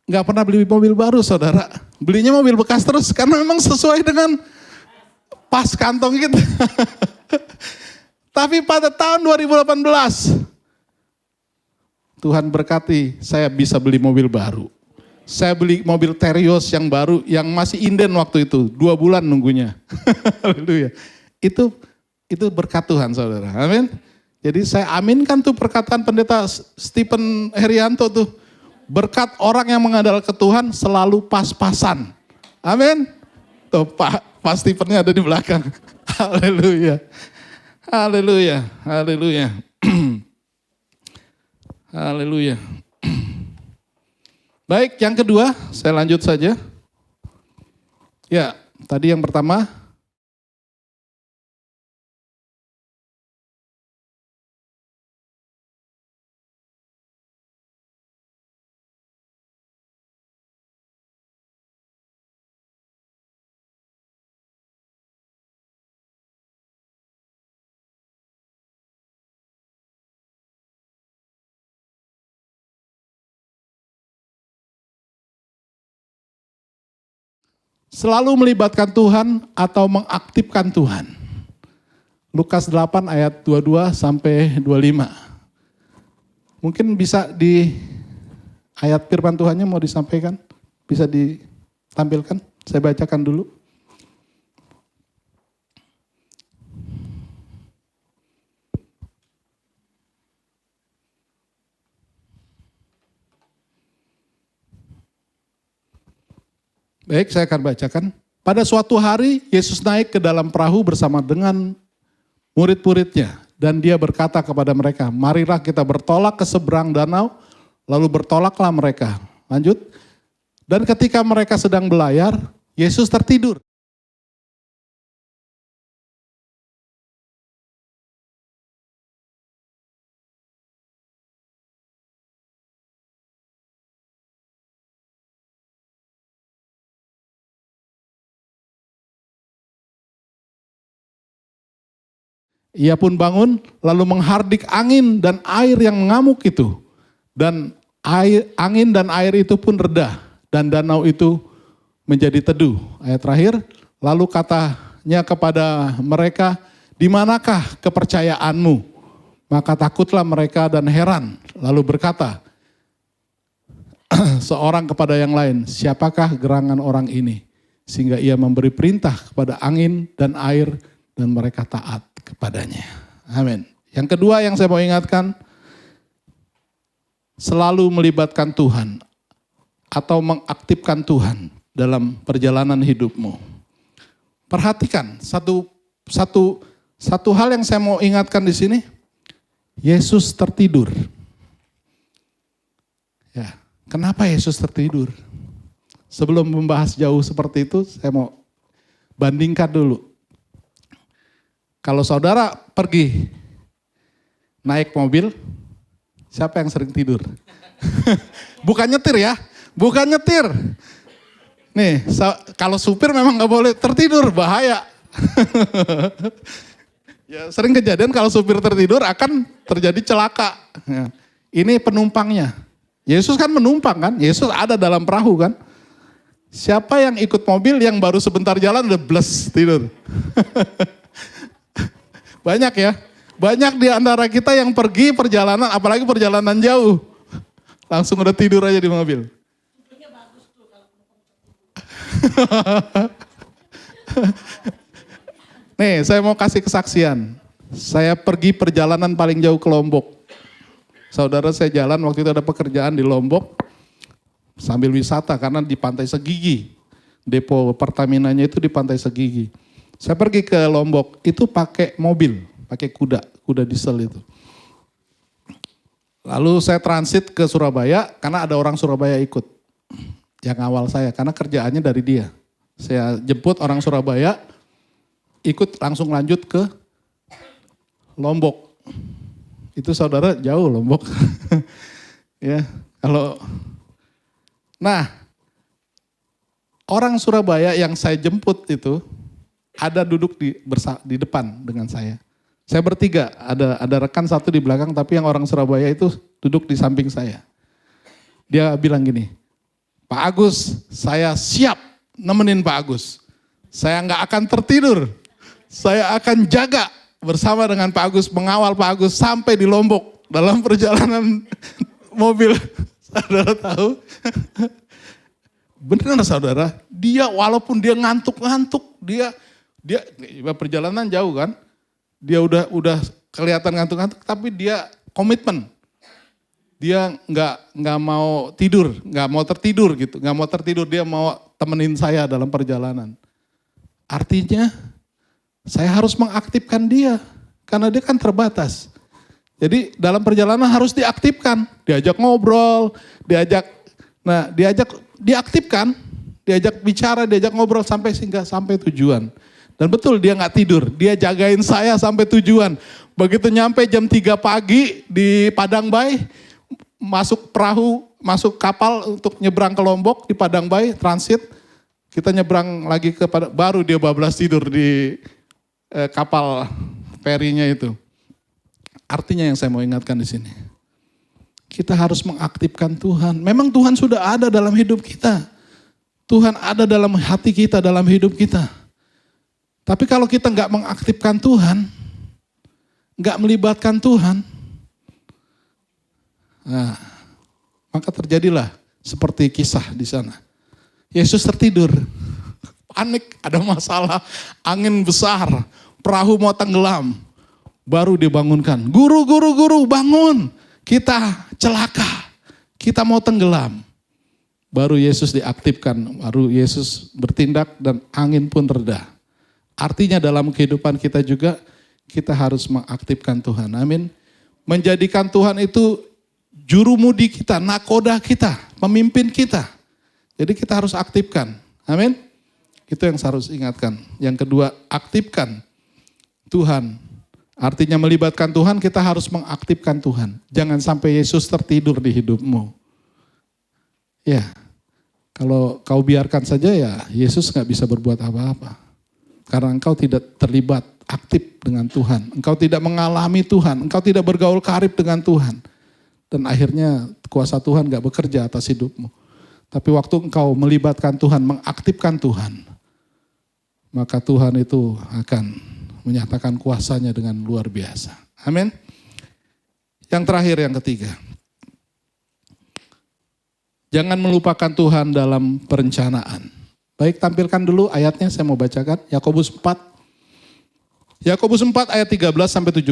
Nggak pernah beli mobil baru, saudara. Belinya mobil bekas terus karena memang sesuai dengan pas kantong kita. Tapi pada tahun 2018, Tuhan berkati saya bisa beli mobil baru. Saya beli mobil Terios yang baru, yang masih inden waktu itu, 2 bulan nunggunya. Haleluya. Itu berkat Tuhan, saudara. Amin. Jadi saya aminkan tuh perkataan pendeta Stephen Herianto tuh. Berkat orang yang mengandalkan Tuhan selalu pas-pasan. Amin. Tuh Pak Stephennya ada di belakang. Haleluya. Haleluya. Haleluya. Haleluya. Baik, yang kedua, saya lanjut saja. Ya, tadi yang pertama. Selalu melibatkan Tuhan atau mengaktifkan Tuhan. Lukas 8 ayat 22 sampai 25. Mungkin bisa di ayat firman Tuhannya mau disampaikan? Bisa ditampilkan? Saya bacakan dulu. Baik, saya akan bacakan. Pada suatu hari, Yesus naik ke dalam perahu bersama dengan murid-muridnya. Dan dia berkata kepada mereka, marilah kita bertolak ke seberang danau, lalu bertolaklah mereka. Lanjut. Dan ketika mereka sedang belayar, Yesus tertidur. Ia pun bangun lalu menghardik angin dan air yang mengamuk itu. Dan angin dan air itu pun reda dan danau itu menjadi teduh. Ayat terakhir, lalu katanya kepada mereka, di manakah kepercayaanmu? Maka takutlah mereka dan heran. Lalu berkata seorang kepada yang lain, siapakah gerangan orang ini? Sehingga ia memberi perintah kepada angin dan air dan mereka taat kepadanya. Amin. Yang kedua yang saya mau ingatkan, selalu melibatkan Tuhan atau mengaktifkan Tuhan dalam perjalanan hidupmu. Perhatikan satu hal yang saya mau ingatkan di sini, Yesus tertidur. Ya, kenapa Yesus tertidur? Sebelum membahas jauh seperti itu, saya mau bandingkan dulu. Kalau saudara pergi naik mobil, siapa yang sering tidur? Bukan nyetir ya, bukan nyetir. Nih, kalau supir memang nggak boleh tertidur, bahaya. Ya, sering kejadian kalau supir tertidur akan terjadi celaka. Ya, ini penumpangnya. Yesus kan menumpang kan, Yesus ada dalam perahu kan. Siapa yang ikut mobil yang baru sebentar jalan udah bles tidur. Banyak ya, banyak di antara kita yang pergi perjalanan, apalagi perjalanan jauh. Langsung udah tidur aja di mobil. Nih, saya mau kasih kesaksian. Saya pergi perjalanan paling jauh ke Lombok. Saudara saya jalan waktu itu ada pekerjaan di Lombok. Sambil wisata karena di Pantai Segigi. Depo Pertaminanya itu di Pantai Segigi. Saya pergi ke Lombok, itu pakai mobil, pakai kuda diesel itu. Lalu saya transit ke Surabaya karena ada orang Surabaya ikut. Yang awal saya, karena kerjaannya dari dia. Saya jemput orang Surabaya, ikut langsung lanjut ke Lombok. Itu saudara jauh Lombok. Ya, nah, orang Surabaya yang saya jemput itu ada duduk di depan dengan saya. Saya bertiga, ada rekan satu di belakang, tapi yang orang Surabaya itu duduk di samping saya. Dia bilang gini, Pak Agus, saya siap nemenin Pak Agus. Saya nggak akan tertidur, saya akan jaga bersama dengan Pak Agus, mengawal Pak Agus sampai di Lombok. Dalam perjalanan mobil, saudara tahu, benar saudara, dia walaupun dia ngantuk-ngantuk, dia perjalanan jauh kan, dia udah kelihatan ngantuk-ngantuk, tapi dia komitmen. Dia nggak mau tidur, nggak mau tertidur, dia mau temenin saya dalam perjalanan. Artinya saya harus mengaktifkan dia, karena dia kan terbatas. Jadi dalam perjalanan harus diaktifkan, diajak ngobrol, diaktifkan, diajak bicara, diajak ngobrol sampai tujuan. Dan betul dia nggak tidur, dia jagain saya sampai tujuan. Begitu nyampe jam 3 pagi di Padang Bay, masuk perahu, masuk kapal untuk nyebrang ke Lombok di Padang Bay, transit. Kita nyebrang lagi baru dia bablas tidur di kapal ferinya itu. Artinya yang saya mau ingatkan di sini, kita harus mengaktifkan Tuhan. Memang Tuhan sudah ada dalam hidup kita. Tuhan ada dalam hati kita, dalam hidup kita. Tapi kalau kita nggak mengaktifkan Tuhan, nggak melibatkan Tuhan, nah, maka terjadilah seperti kisah di sana. Yesus tertidur, panik, ada masalah, angin besar, perahu mau tenggelam. Baru dibangunkan, guru bangun, kita celaka, kita mau tenggelam. Baru Yesus diaktifkan, baru Yesus bertindak dan angin pun reda. Artinya dalam kehidupan kita juga, kita harus mengaktifkan Tuhan, amin. Menjadikan Tuhan itu jurumudi kita, nakoda kita, pemimpin kita. Jadi kita harus aktifkan, amin. Itu yang saya harus ingatkan. Yang kedua, aktifkan Tuhan. Artinya melibatkan Tuhan, kita harus mengaktifkan Tuhan. Jangan sampai Yesus tertidur di hidupmu. Ya, kalau kau biarkan saja ya Yesus gak bisa berbuat apa-apa. Karena engkau tidak terlibat aktif dengan Tuhan. Engkau tidak mengalami Tuhan, engkau tidak bergaul karib dengan Tuhan. Dan akhirnya kuasa Tuhan gak bekerja atas hidupmu. Tapi waktu engkau melibatkan Tuhan, mengaktifkan Tuhan, maka Tuhan itu akan menyatakan kuasanya dengan luar biasa. Amin. Yang terakhir, yang ketiga. Jangan melupakan Tuhan dalam perencanaan. Baik, tampilkan dulu ayatnya, saya mau bacakan. Yakobus 4. Yakobus 4 ayat 13 sampai 17.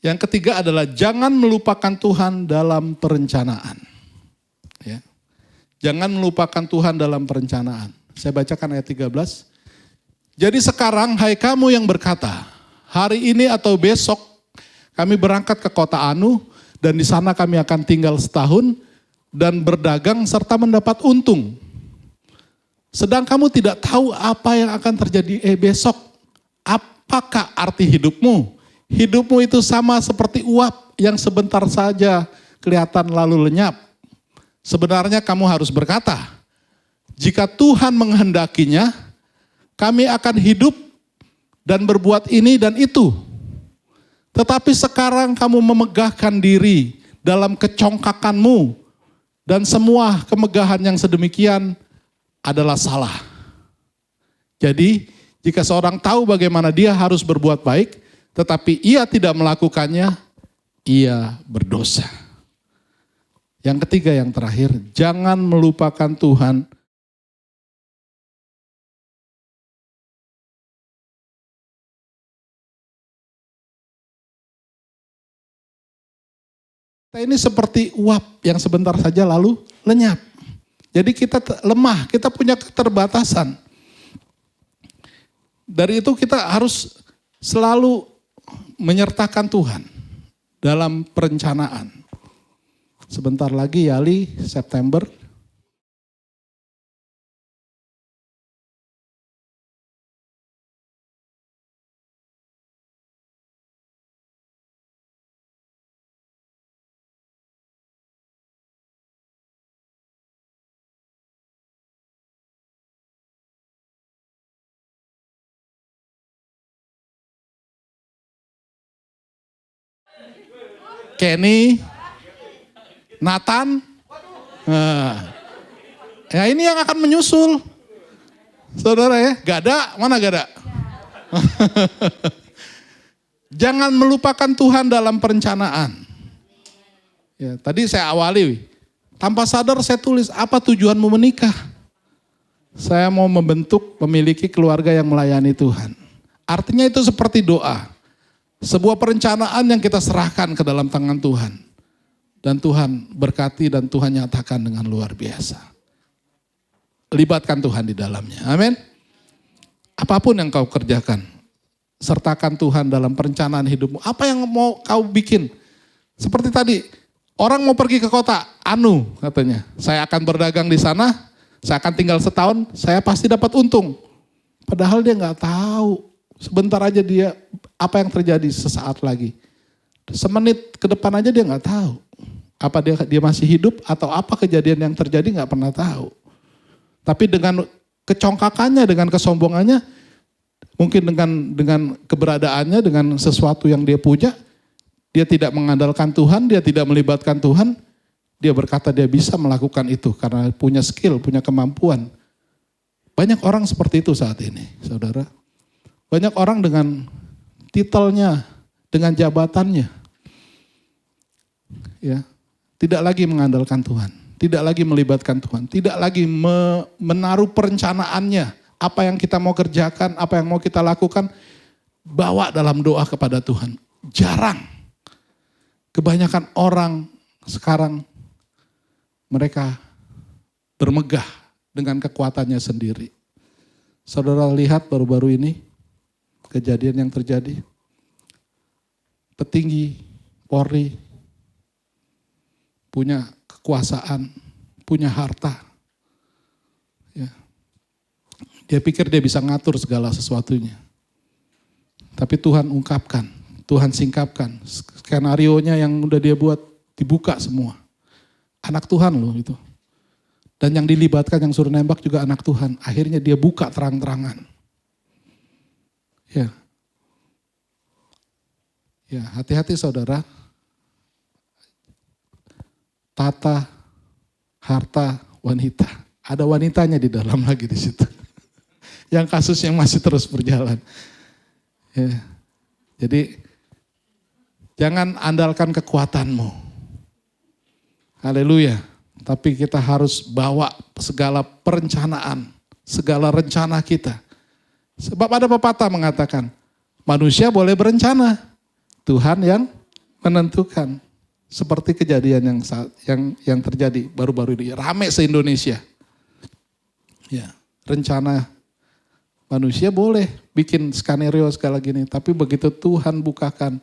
Yang ketiga adalah jangan melupakan Tuhan dalam perencanaan. Ya. Jangan melupakan Tuhan dalam perencanaan. Saya bacakan ayat 13. Jadi sekarang hai kamu yang berkata, hari ini atau besok kami berangkat ke kota Anu dan di sana kami akan tinggal setahun dan berdagang serta mendapat untung. Sedang kamu tidak tahu apa yang akan terjadi besok. Apakah arti hidupmu? Hidupmu itu sama seperti uap yang sebentar saja kelihatan lalu lenyap. Sebenarnya kamu harus berkata, jika Tuhan menghendakinya, kami akan hidup dan berbuat ini dan itu. Tetapi sekarang kamu memegahkan diri dalam kecongkakanmu dan semua kemegahan yang sedemikian adalah salah. Jadi, jika seorang tahu bagaimana dia harus berbuat baik, tetapi ia tidak melakukannya, ia berdosa. Yang ketiga, yang terakhir, jangan melupakan Tuhan. Kita ini seperti uap yang sebentar saja lalu lenyap. Jadi kita lemah, kita punya keterbatasan. Dari itu kita harus selalu menyertakan Tuhan dalam perencanaan. Sebentar lagi Yali, September. Kenny, Nathan, ya ini yang akan menyusul. Saudara ya, Gada, mana Gada? Jangan melupakan Tuhan dalam perencanaan. Ya, tadi saya awali, tanpa sadar saya tulis, apa tujuanmu menikah? Saya mau memiliki keluarga yang melayani Tuhan. Artinya itu seperti doa. Sebuah perencanaan yang kita serahkan ke dalam tangan Tuhan. Dan Tuhan berkati dan Tuhan nyatakan dengan luar biasa. Libatkan Tuhan di dalamnya. Amin. Apapun yang kau kerjakan, sertakan Tuhan dalam perencanaan hidupmu. Apa yang mau kau bikin? Seperti tadi, orang mau pergi ke kota, katanya. Saya akan berdagang di sana, saya akan tinggal setahun, saya pasti dapat untung. Padahal dia nggak tahu. Sebentar aja dia, apa yang terjadi sesaat lagi. Semenit ke depan aja dia nggak tahu. Apa dia masih hidup atau apa kejadian yang terjadi nggak pernah tahu. Tapi dengan kecongkakannya, dengan kesombongannya, mungkin dengan keberadaannya, dengan sesuatu yang dia punya, dia tidak mengandalkan Tuhan, dia tidak melibatkan Tuhan, dia berkata dia bisa melakukan itu karena punya skill, punya kemampuan. Banyak orang seperti itu saat ini, saudara. Banyak orang dengan titelnya, dengan jabatannya, ya, tidak lagi mengandalkan Tuhan, tidak lagi melibatkan Tuhan, tidak lagi menaruh perencanaannya, apa yang kita mau kerjakan, apa yang mau kita lakukan, bawa dalam doa kepada Tuhan. Jarang. Kebanyakan orang sekarang mereka bermegah dengan kekuatannya sendiri. Saudara lihat baru-baru ini kejadian yang terjadi. Petinggi Polri punya kekuasaan, punya harta. Ya. Dia pikir dia bisa ngatur segala sesuatunya. Tapi Tuhan ungkapkan, Tuhan singkapkan. Skenarionya yang udah dia buat dibuka semua. Anak Tuhan loh itu. Dan yang dilibatkan yang suruh nembak juga anak Tuhan. Akhirnya dia buka terang-terangan. Ya. Ya, hati-hati saudara. Tata, harta, wanita. Ada wanitanya di dalam lagi di situ. Yang kasusnya masih terus berjalan. Ya. Jadi jangan andalkan kekuatanmu. Haleluya. Tapi kita harus bawa segala perencanaan, segala rencana kita. Sebab ada pepatah mengatakan, manusia boleh berencana, Tuhan yang menentukan. Seperti kejadian yang terjadi baru-baru ini, rame se-Indonesia. Ya, rencana manusia boleh bikin skenario segala gini, tapi begitu Tuhan bukakan,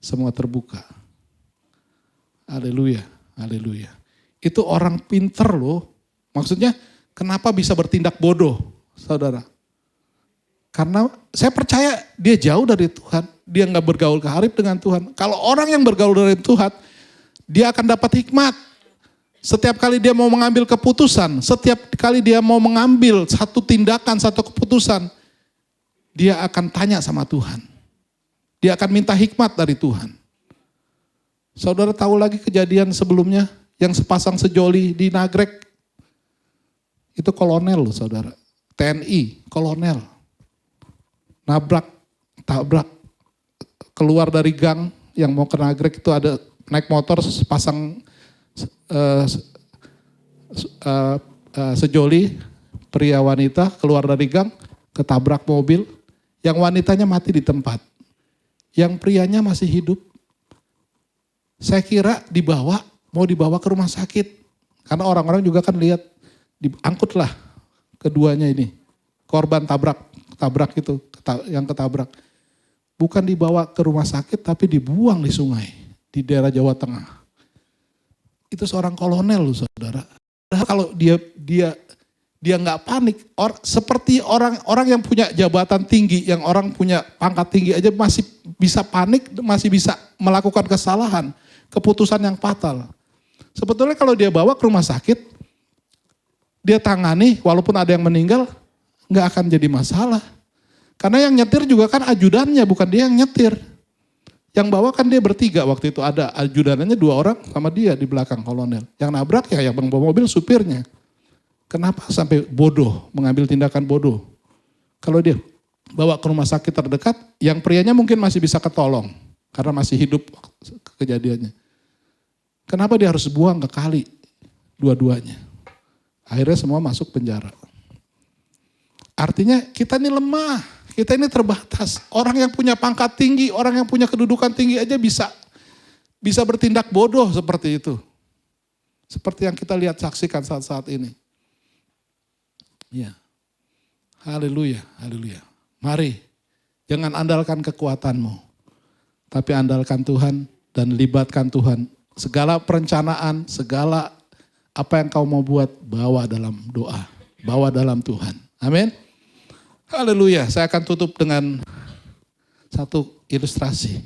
semua terbuka. Haleluya, haleluya. Itu orang pinter loh. Maksudnya kenapa bisa bertindak bodoh, saudara? Karena saya percaya dia jauh dari Tuhan. Dia nggak bergaul karib dengan Tuhan. Kalau orang yang bergaul dari Tuhan, dia akan dapat hikmat. Setiap kali dia mau mengambil keputusan, setiap kali dia mau mengambil satu tindakan, satu keputusan, dia akan tanya sama Tuhan. Dia akan minta hikmat dari Tuhan. Saudara tahu lagi kejadian sebelumnya yang sepasang sejoli di Nagrek. Itu kolonel loh saudara. TNI, kolonel. Tabrak. Keluar dari gang yang mau ke Nagrek itu ada naik motor sepasang sejoli pria wanita keluar dari gang, ketabrak mobil. Yang wanitanya mati di tempat. Yang prianya masih hidup. Saya kira mau dibawa ke rumah sakit. Karena orang-orang juga kan lihat, diangkutlah keduanya ini. Korban tabrak tabrak itu, yang ketabrak. Bukan dibawa ke rumah sakit tapi dibuang di sungai di daerah Jawa Tengah. Itu seorang kolonel loh saudara. Kalau dia nggak panik, seperti orang yang punya jabatan tinggi, yang orang punya pangkat tinggi aja masih bisa panik, masih bisa melakukan kesalahan, keputusan yang fatal. Sebetulnya kalau dia bawa ke rumah sakit, dia tangani, walaupun ada yang meninggal, nggak akan jadi masalah. Karena yang nyetir juga kan ajudannya, bukan dia yang nyetir. Yang bawa kan dia bertiga waktu itu, ada ajudannya 2 orang sama dia di belakang kolonel. Yang nabrak ya yang bawa mobil supirnya. Kenapa sampai bodoh, mengambil tindakan bodoh? Kalau dia bawa ke rumah sakit terdekat, yang prianya mungkin masih bisa ketolong. Karena masih hidup kejadiannya. Kenapa dia harus buang ke kali dua-duanya? Akhirnya semua masuk penjara. Artinya kita ini lemah, kita ini terbatas. Orang yang punya pangkat tinggi, orang yang punya kedudukan tinggi aja bisa bertindak bodoh seperti itu. Seperti yang kita lihat saksikan saat-saat ini. Ya. Haleluya, haleluya. Mari, jangan andalkan kekuatanmu. Tapi andalkan Tuhan dan libatkan Tuhan. Segala perencanaan, segala apa yang kau mau buat, bawa dalam doa. Bawa dalam Tuhan. Amin. Haleluya. Saya akan tutup dengan satu ilustrasi.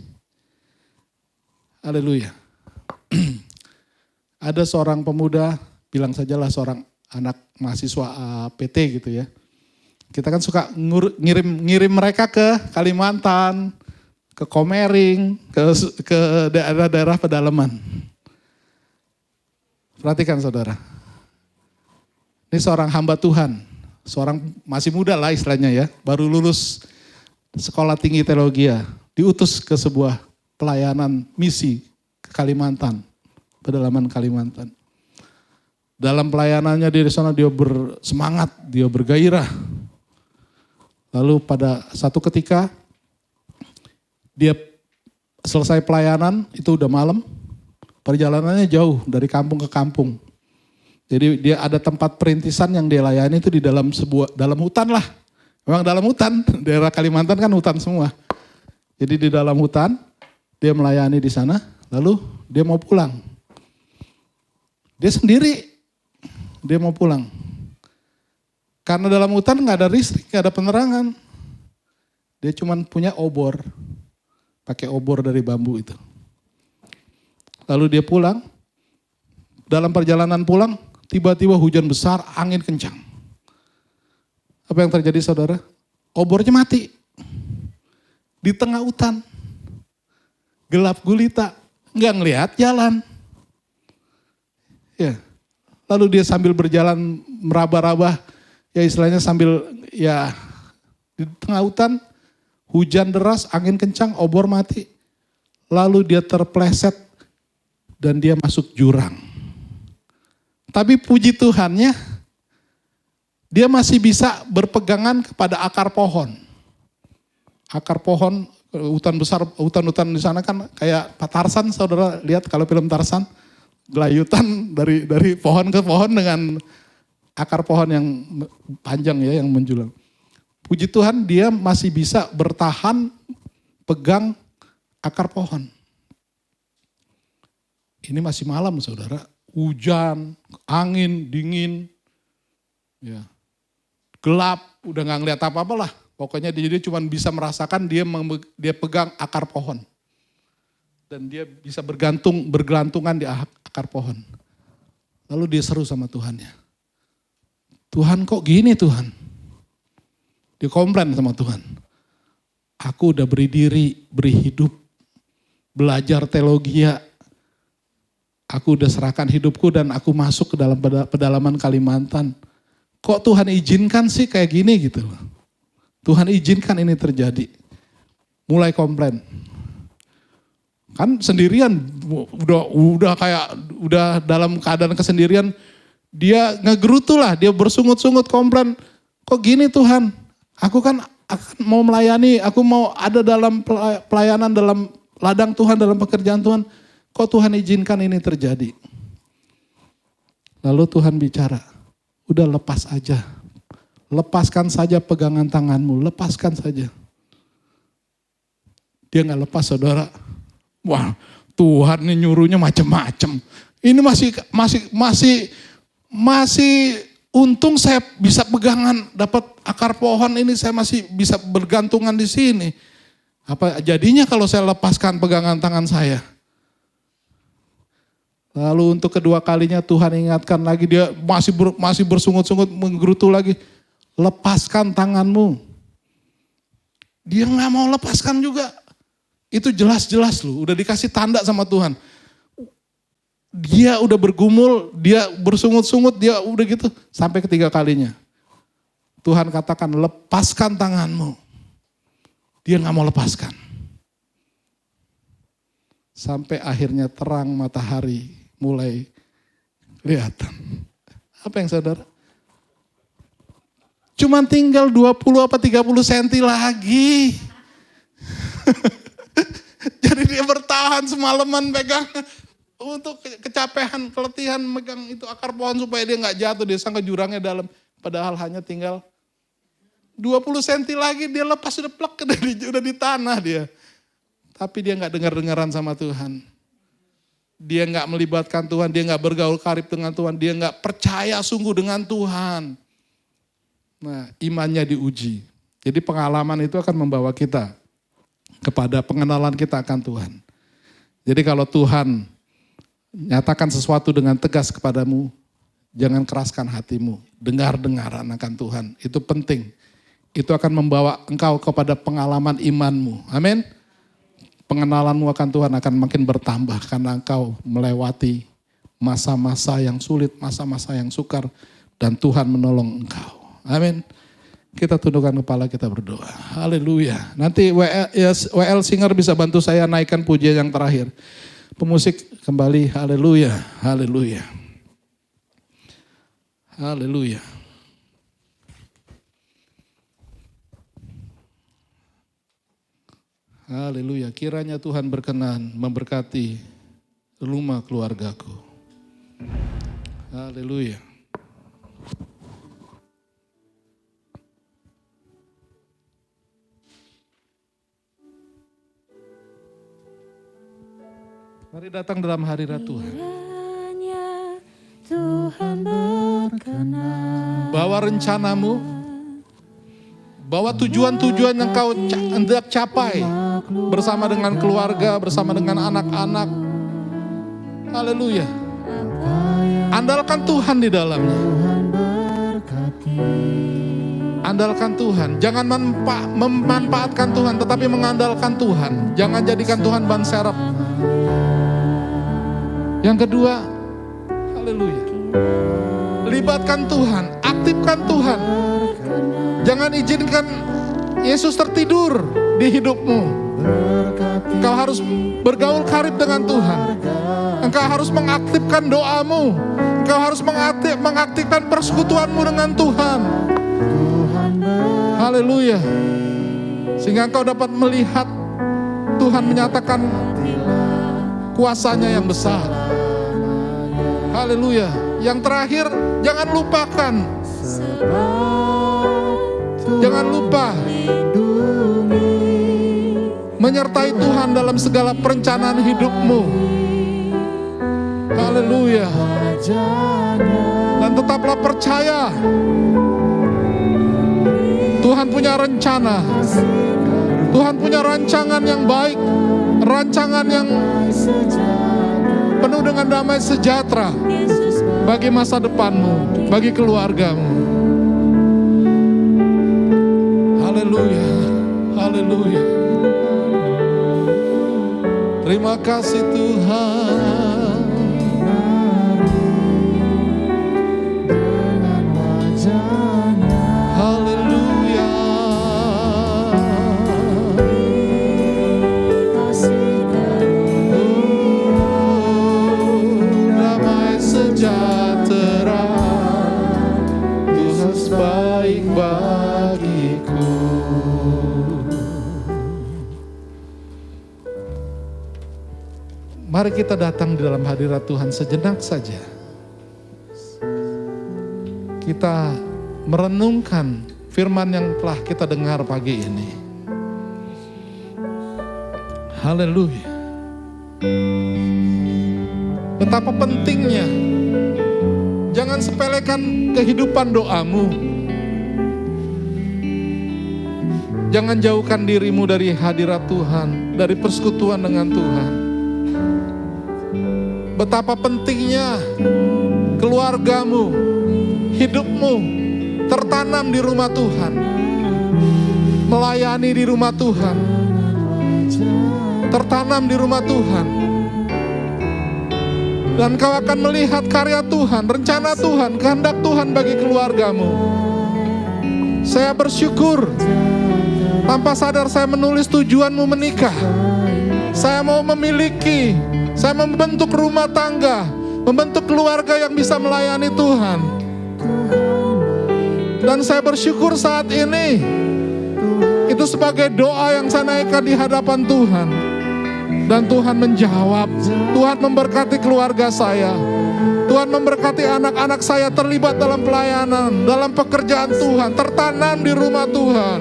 Haleluya. Ada seorang pemuda, bilang sajalah seorang anak mahasiswa PT gitu ya. Kita kan suka ngirim mereka ke Kalimantan, ke Komering, ke daerah-daerah pedalaman. Perhatikan saudara. Ini seorang hamba Tuhan, seorang masih muda lah istilahnya ya, baru lulus sekolah tinggi teologi, diutus ke sebuah pelayanan misi ke Kalimantan, pedalaman Kalimantan. Dalam pelayanannya di sana dia bersemangat, dia bergairah. Lalu pada satu ketika dia selesai pelayanan, itu udah malam, perjalanannya jauh dari kampung ke kampung. Jadi dia ada tempat perintisan yang dia layani itu di dalam hutan lah. Memang dalam hutan, daerah Kalimantan kan hutan semua. Jadi di dalam hutan, dia melayani di sana, lalu dia mau pulang. Dia sendiri, dia mau pulang. Karena dalam hutan gak ada listrik, gak ada penerangan. Dia cuma punya obor, pakai obor dari bambu itu. Lalu dia pulang, dalam perjalanan pulang, tiba-tiba hujan besar, angin kencang. Apa yang terjadi saudara? Obornya mati. Di tengah hutan. Gelap gulita, nggak ngelihat jalan. Ya. Lalu dia sambil berjalan meraba-raba, ya istilahnya sambil ya di tengah hutan, hujan deras, angin kencang, obor mati. Lalu dia terpleset dan dia masuk jurang. Tapi puji Tuhannya, dia masih bisa berpegangan kepada akar pohon. Akar pohon, hutan besar, hutan-hutan di sana kan kayak Pak Tarsan, saudara lihat kalau film Tarsan, gelayutan dari pohon ke pohon dengan akar pohon yang panjang ya, yang menjulang. Puji Tuhan dia masih bisa bertahan pegang akar pohon. Ini masih malam saudara. Hujan, angin, dingin, ya, gelap, udah gak ngeliat apa-apa lah. Pokoknya dia cuma bisa merasakan dia pegang akar pohon. Dan dia bisa bergelantungan di akar pohon. Lalu dia seru sama Tuhannya. Tuhan kok gini Tuhan? Dia komplain sama Tuhan. Aku udah beri diri, beri hidup, belajar teologi. Aku udah serahkan hidupku dan aku masuk ke dalam pedalaman Kalimantan. Kok Tuhan izinkan sih kayak gini gitu. Tuhan izinkan ini terjadi. Mulai komplain. Kan sendirian, udah dalam keadaan kesendirian. Dia ngegerutu lah, dia bersungut-sungut komplain. Kok gini Tuhan? Aku kan mau melayani, aku mau ada dalam pelayanan, dalam ladang Tuhan, dalam pekerjaan Tuhan. Kok Tuhan izinkan ini terjadi? Lalu Tuhan bicara, udah lepas aja. lepaskan saja pegangan tanganmu, lepaskan saja. Dia nggak lepas saudara. Wah, Tuhan ini nyuruhnya macam-macam. Ini masih untung saya bisa pegangan, dapat akar pohon ini saya masih bisa bergantungan di sini. Apa jadinya kalau saya lepaskan pegangan tangan saya? Lalu untuk kedua kalinya Tuhan ingatkan lagi, dia masih bersungut-sungut menggerutu lagi. Lepaskan tanganmu. Dia nggak mau lepaskan juga. Itu jelas-jelas loh, udah dikasih tanda sama Tuhan. Dia udah bergumul, dia bersungut-sungut, dia udah gitu. Sampai ketiga kalinya. Tuhan katakan lepaskan tanganmu. Dia gak mau lepaskan. Sampai akhirnya terang matahari mulai kelihatan. Apa yang saudara? Cuman tinggal 20 apa 30 senti lagi. Jadi dia bertahan semalaman pegang. Untuk kecapean, keletihan megang itu akar pohon supaya dia gak jatuh. Dia sangka jurangnya dalam. Padahal hanya tinggal 20 senti lagi dia lepas, sudah plek, udah di tanah dia. Tapi dia gak dengar-dengaran sama Tuhan. Dia gak melibatkan Tuhan, dia gak bergaul karib dengan Tuhan. Dia gak percaya sungguh dengan Tuhan. Nah, imannya diuji. Jadi pengalaman itu akan membawa kita kepada pengenalan kita akan Tuhan. Jadi kalau Tuhan nyatakan sesuatu dengan tegas kepadamu, jangan keraskan hatimu. Dengar-dengaran akan Tuhan, itu penting. Itu akan membawa engkau kepada pengalaman imanmu. Amin. Pengenalanmu akan Tuhan akan makin bertambah karena engkau melewati masa-masa yang sulit, masa-masa yang sukar, dan Tuhan menolong engkau. Amin. Kita tundukkan kepala, kita berdoa. Haleluya. Nanti WL Singer bisa bantu saya naikkan pujian yang terakhir. Pemusik kembali, haleluya, haleluya. Haleluya. Haleluya, kiranya Tuhan berkenan memberkati rumah keluargaku. Haleluya. Mari datang dalam hadirat Tuhan. Kiranya Tuhan berkenan. Bawa rencanamu, bawa tujuan-tujuan yang kau hendak capai bersama dengan keluarga, bersama dengan anak-anak. Haleluya. Andalkan Tuhan di dalamnya. Andalkan Tuhan. Jangan memanfaatkan Tuhan, tetapi mengandalkan Tuhan. Jangan jadikan Tuhan ban serep. Yang kedua, haleluya. Libatkan Tuhan, aktifkan Tuhan. Jangan izinkan Yesus tertidur di hidupmu. Engkau harus bergaul karib dengan Tuhan. Engkau harus mengaktifkan doamu. Engkau harus mengaktifkan persekutuanmu dengan Tuhan. Haleluya. Sehingga engkau dapat melihat Tuhan menyatakan kuasanya yang besar. Haleluya. Yang terakhir, jangan lupakan. Jangan lupa menyertai Tuhan dalam segala perencanaan hidupmu. Haleluya. Dan tetaplah percaya. Tuhan punya rencana. Tuhan punya rancangan yang baik. Rancangan yang penuh dengan damai sejahtera bagi masa depanmu, bagi keluargamu. Haleluya, haleluya. Terima kasih Tuhan. Haleluya. Damai sejahtera, Tuhan baik bagiku. Mari kita datang di dalam hadirat Tuhan sejenak saja. Kita merenungkan firman yang telah kita dengar pagi ini. Haleluya. Betapa pentingnya, jangan sepelekan kehidupan doamu. Jangan jauhkan dirimu dari hadirat Tuhan, dari persekutuan dengan Tuhan. Betapa pentingnya keluargamu, hidupmu tertanam di rumah Tuhan, melayani di rumah Tuhan, tertanam di rumah Tuhan. Dan kau akan melihat karya Tuhan, rencana Tuhan, kehendak Tuhan bagi keluargamu. Saya bersyukur, tanpa sadar saya menulis tujuanmu menikah. Saya mau memiliki, saya membentuk rumah tangga, membentuk keluarga yang bisa melayani Tuhan. Dan saya bersyukur saat ini, itu sebagai doa yang saya naikkan di hadapan Tuhan. Dan Tuhan menjawab, Tuhan memberkati keluarga saya. Tuhan memberkati anak-anak saya terlibat dalam pelayanan, dalam pekerjaan Tuhan, tertanam di rumah Tuhan.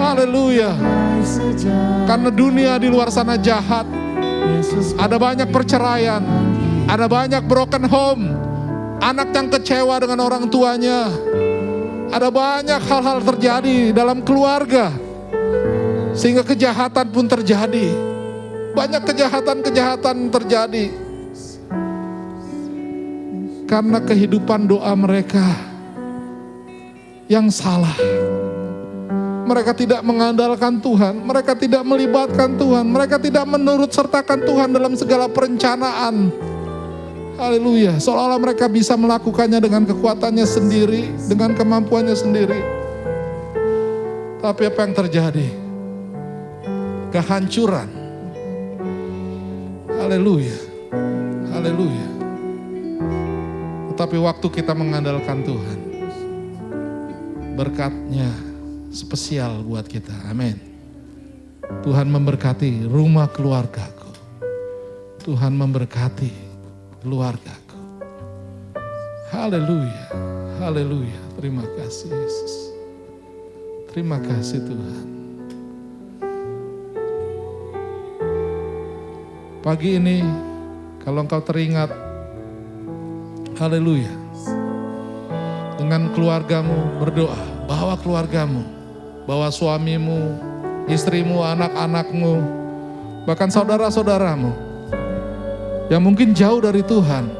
Haleluya. Karena dunia di luar sana jahat. Ada banyak perceraian, ada banyak broken home, anak yang kecewa dengan orang tuanya. Ada banyak hal-hal terjadi dalam keluarga, sehingga kejahatan pun terjadi. Banyak kejahatan-kejahatan terjadi karena kehidupan doa mereka yang salah. Mereka tidak mengandalkan Tuhan, mereka tidak melibatkan Tuhan, mereka tidak menurut sertakan Tuhan dalam segala perencanaan. Haleluya, seolah-olah mereka bisa melakukannya dengan kekuatannya sendiri, dengan kemampuannya sendiri. Tapi apa yang terjadi? Kehancuran. Haleluya, haleluya. Tetapi waktu kita mengandalkan Tuhan, berkatnya spesial buat kita. Amin. Tuhan memberkati rumah keluargaku. Tuhan memberkati keluargaku. Haleluya, haleluya. Terima kasih Yesus. Terima kasih Tuhan. Pagi ini, kalau engkau teringat, haleluya, dengan keluargamu berdoa, bawa keluargamu, bawa suamimu, istrimu, anak-anakmu, bahkan saudara-saudaramu, yang mungkin jauh dari Tuhan,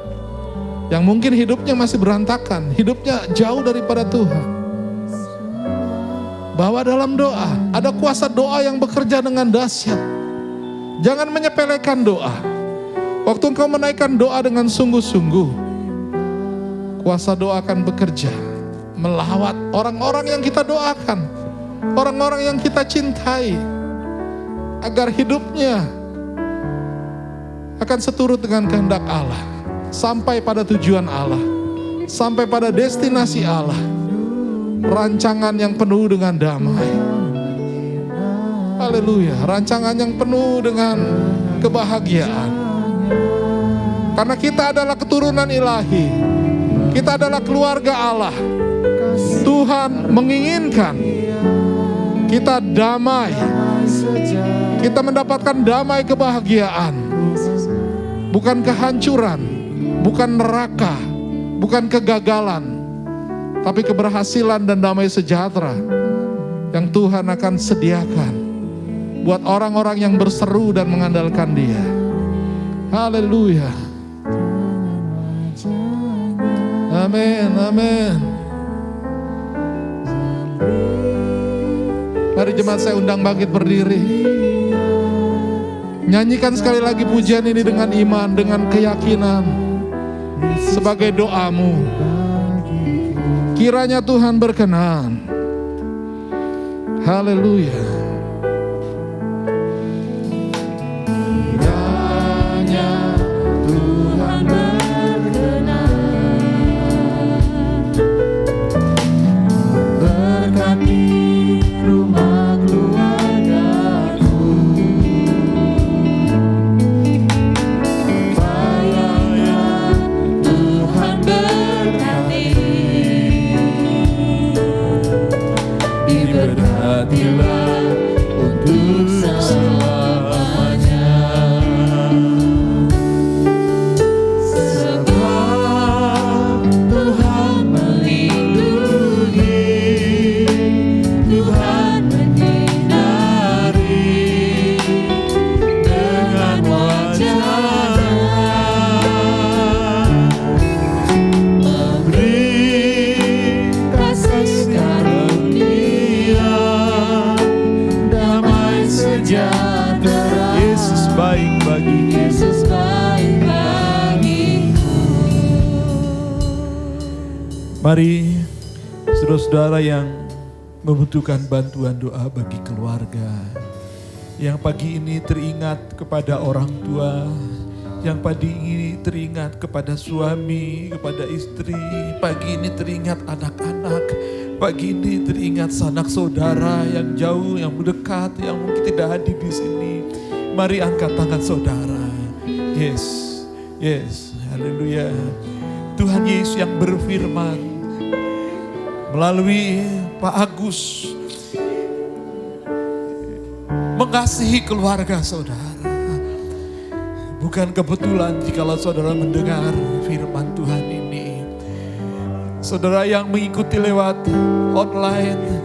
yang mungkin hidupnya masih berantakan, hidupnya jauh daripada Tuhan. Bawa dalam doa, ada kuasa doa yang bekerja dengan dahsyat. Jangan menyepelekan doa. Waktu engkau menaikkan doa dengan sungguh-sungguh, kuasa doa akan bekerja, melawat orang-orang yang kita doakan, orang-orang yang kita cintai, agar hidupnya akan seturut dengan kehendak Allah, sampai pada tujuan Allah, sampai pada destinasi Allah, rancangan yang penuh dengan damai. Haleluya, rancangan yang penuh dengan kebahagiaan. Karena kita adalah keturunan ilahi, kita adalah keluarga Allah. Tuhan menginginkan kita damai, kita mendapatkan damai kebahagiaan, bukan kehancuran, bukan neraka, bukan kegagalan, tapi keberhasilan dan damai sejahtera yang Tuhan akan sediakan buat orang-orang yang berseru dan mengandalkan Dia. Haleluya. Amin, amin. Mari jemaat saya undang bangkit berdiri. Nyanyikan sekali lagi pujian ini dengan iman, dengan keyakinan, sebagai doamu. Kiranya Tuhan berkenan. Haleluya. baik bagiku. Yesus baik bagiku. Mari saudara-saudara yang membutuhkan bantuan doa bagi keluarga, yang pagi ini teringat kepada orang tua, yang pagi ini teringat kepada suami, kepada istri, pagi ini teringat anak-anak, pagi ini teringat sanak saudara yang jauh, yang mendekat, yang mungkin tidak hadir di sini. Mari angkat tangan saudara. Yes, yes, haleluya. Tuhan Yesus yang berfirman melalui Pak Agus mengasihi keluarga saudara. Bukan kebetulan jikalau saudara mendengar firman Tuhan ini. Saudara yang mengikuti lewat online,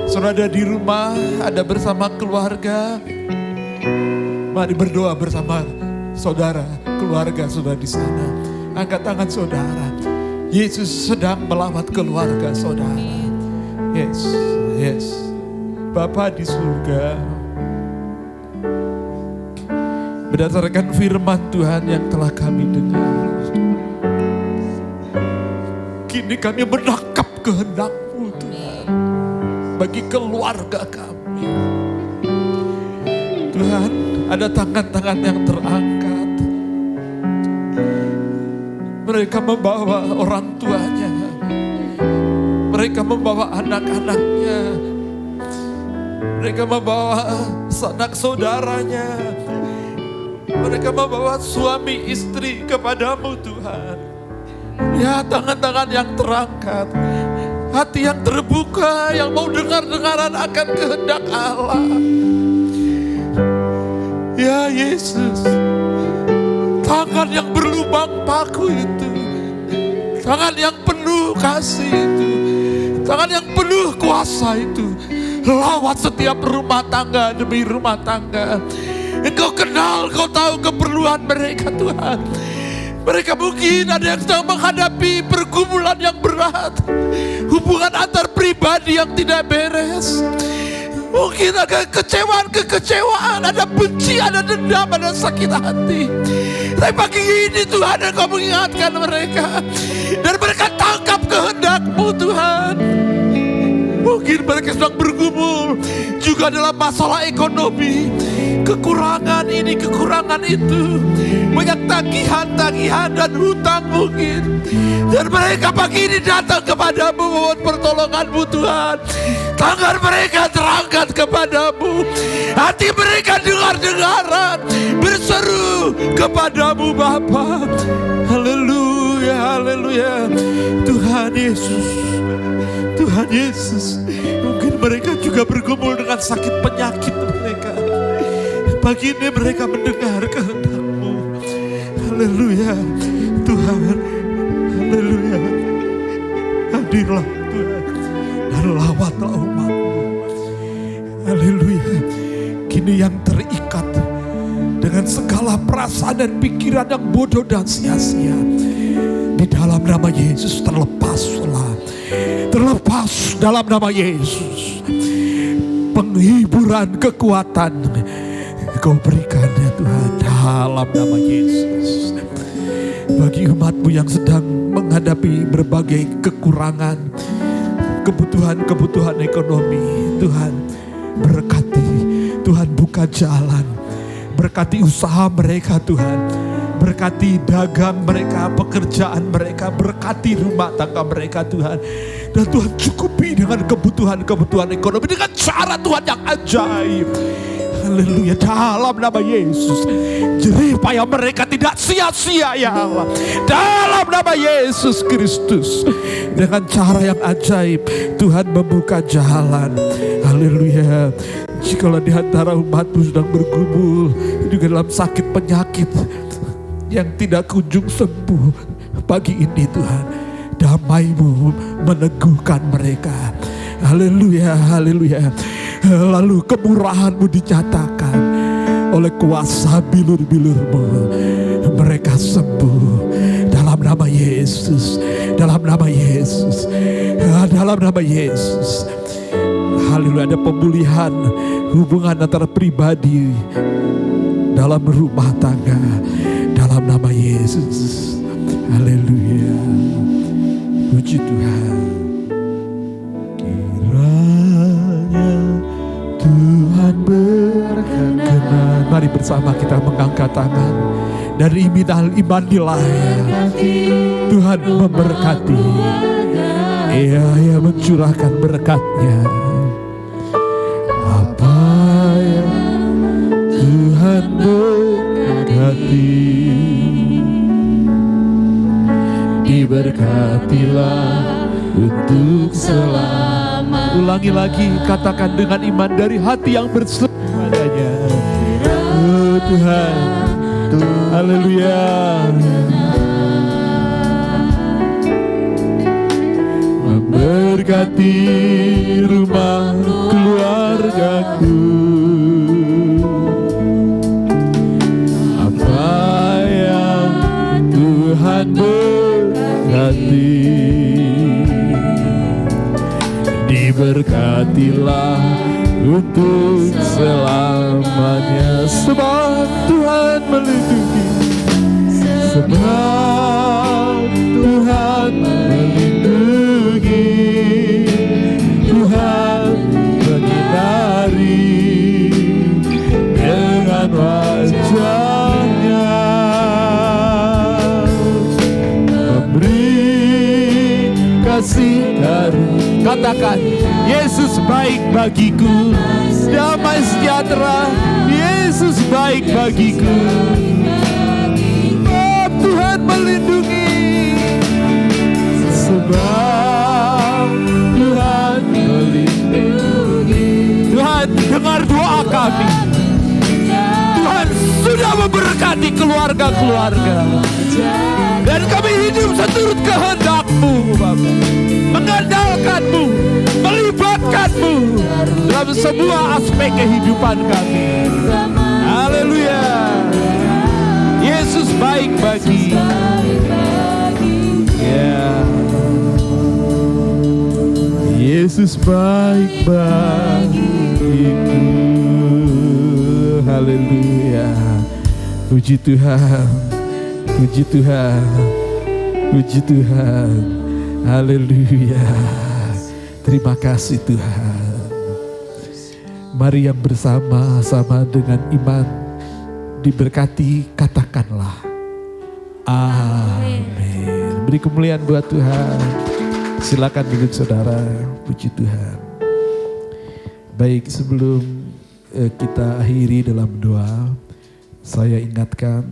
saudara ada di rumah, ada bersama keluarga. Mari berdoa bersama saudara, keluarga saudara di sana. Angkat tangan saudara. Yesus sedang melawat keluarga saudara. Yes, yes. Bapa di surga, berdasarkan firman Tuhan yang telah kami dengar, kini kami menangkap kehendak-Mu Tuhan bagi keluarga kami. Tuhan, ada tangan-tangan yang terangkat. Mereka membawa orang tuanya, mereka membawa anak-anaknya, mereka membawa sanak saudaranya, mereka membawa suami istri kepadamu Tuhan. Ya, tangan-tangan yang terangkat, hati yang terbuka, yang mau dengar-dengaran akan kehendak Allah. Ya Yesus, tangan yang berlubang paku itu, tangan yang penuh kasih itu, tangan yang penuh kuasa itu, lawat setiap rumah tangga demi rumah tangga. Engkau kenal, Engkau tahu keperluan mereka Tuhan. Mereka mungkin ada yang sedang menghadapi pergumulan yang berat, hubungan antar pribadi yang tidak beres. Mungkin ada kekecewaan, ada benci, ada dendam, ada sakit hati. Tapi pagi ini Tuhan, Engkau mengingatkan mereka, dan mereka tangkap kehendak-Mu Tuhan. Mungkin mereka sedang bergumul juga dalam masalah ekonomi, kekurangan ini, kekurangan itu, banyak tagihan-tagihan dan hutang mungkin. Dan mereka pagi ini datang kepadamu mohon pertolongan-Mu Tuhan. Tangan mereka terangkat kepadamu, hati mereka dengar-dengaran, berseru kepadamu Bapa. Haleluya, haleluya. Tuhan Yesus, Tuhan Yesus, mungkin mereka juga bergumul dengan sakit penyakit mereka. Pagi ini mereka mendengar kehendak-Mu. Haleluya, Tuhan, haleluya. Hadirlah Tuhan, dan lawatlah umat-Mu. Haleluya. Kini yang terikat dengan segala perasaan dan pikiran yang bodoh dan sia-sia, di dalam nama Yesus terlepaslah. Terlepas dalam nama Yesus. Penghiburan, kekuatan Kau berikan ya Tuhan dalam nama Yesus. Bagi umat-Mu yang sedang menghadapi berbagai kekurangan, kebutuhan-kebutuhan ekonomi, Tuhan berkati, Tuhan buka jalan, berkati usaha mereka Tuhan, berkati dagang mereka, pekerjaan mereka, berkati rumah tangga mereka Tuhan. Dan Tuhan cukupi dengan kebutuhan-kebutuhan ekonomi dengan cara Tuhan yang ajaib. Haleluya, dalam nama Yesus. Jerih payah mereka tidak sia-sia ya Allah. Dalam nama Yesus Kristus. Dengan cara yang ajaib Tuhan membuka jalan. Haleluya. Jikalau di antara umat-Mu sedang bergumul juga dalam sakit penyakit yang tidak kunjung sembuh, pagi ini Tuhan, damai-Mu meneguhkan mereka. Haleluya, haleluya. Lalu kemurahan-Mu dinyatakan oleh kuasa bilur-bilur-Mu. Mereka sembuh dalam nama Yesus, dalam nama Yesus, dalam nama Yesus. Haleluya, ada pemulihan hubungan antara pribadi dalam rumah tangga. Dalam nama Yesus. Haleluya. Puji Tuhan. Kiranya Tuhan berkenan. Mari bersama kita mengangkat tangan. Dari iman nilai Tuhan memberkati. Ia mencurahkan berkat-Nya. Apa yang Tuhan berkati, diberkatilah untuk selama. Ulangi lagi, katakan dengan iman dari hati yang bersungguh padanya. Oh Tuhan, haleluya. Memberkati rumah keluargaku. Apa yang Tuhan berkati, diberkatilah untuk selamanya. Sebab Tuhan melindungi. Sebab Tuhan melindungi. Tuhan menyinari dengan wajah-Nya, memberi kasih karunia. Katakan, Yesus baik bagiku. Damai sejahtera, Yesus baik bagiku. Oh, Tuhan melindungi. Sebab Tuhan melindungi. Tuhan dengar doa kami. Tuhan sudah memberkati keluarga-keluarga. Dan kami hidup seturut kehendak-Mu, Bapa. Mengandalkan-Mu, melibatkan-Mu dalam semua aspek kehidupan kami. Haleluya. Yesus baik bagi. Ya. Yesus baik bagiku. Haleluya. Puji Tuhan. Puji Tuhan. Puji Tuhan. Haleluya. Terima kasih Tuhan. Mari yang bersama-sama dengan iman diberkati, katakanlah amin. Beri kemuliaan buat Tuhan. Silakan duduk saudara. Puji Tuhan. Baik, sebelum kita akhiri dalam doa, saya ingatkan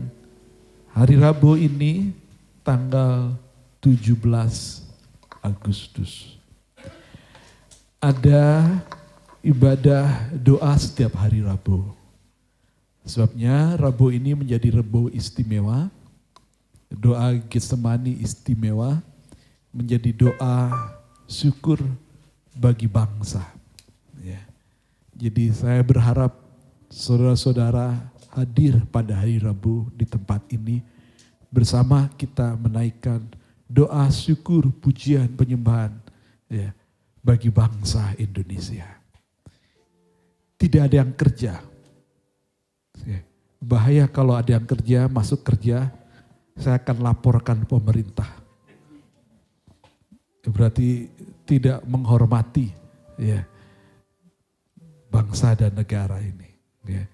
hari Rabu ini tanggal 17 Agustus ada ibadah doa setiap hari Rabu. Sebabnya Rabu ini menjadi Rabu istimewa, doa Getsemani istimewa, menjadi doa syukur bagi bangsa. Ya. Jadi saya berharap saudara-saudara hadir pada hari Rabu di tempat ini bersama kita menaikkan doa syukur, pujian, penyembahan ya, bagi bangsa Indonesia. Tidak ada yang kerja. Ya. Bahaya kalau ada yang kerja, masuk kerja, saya akan laporkan pemerintah. Berarti tidak menghormati ya, bangsa dan negara ini. Ya.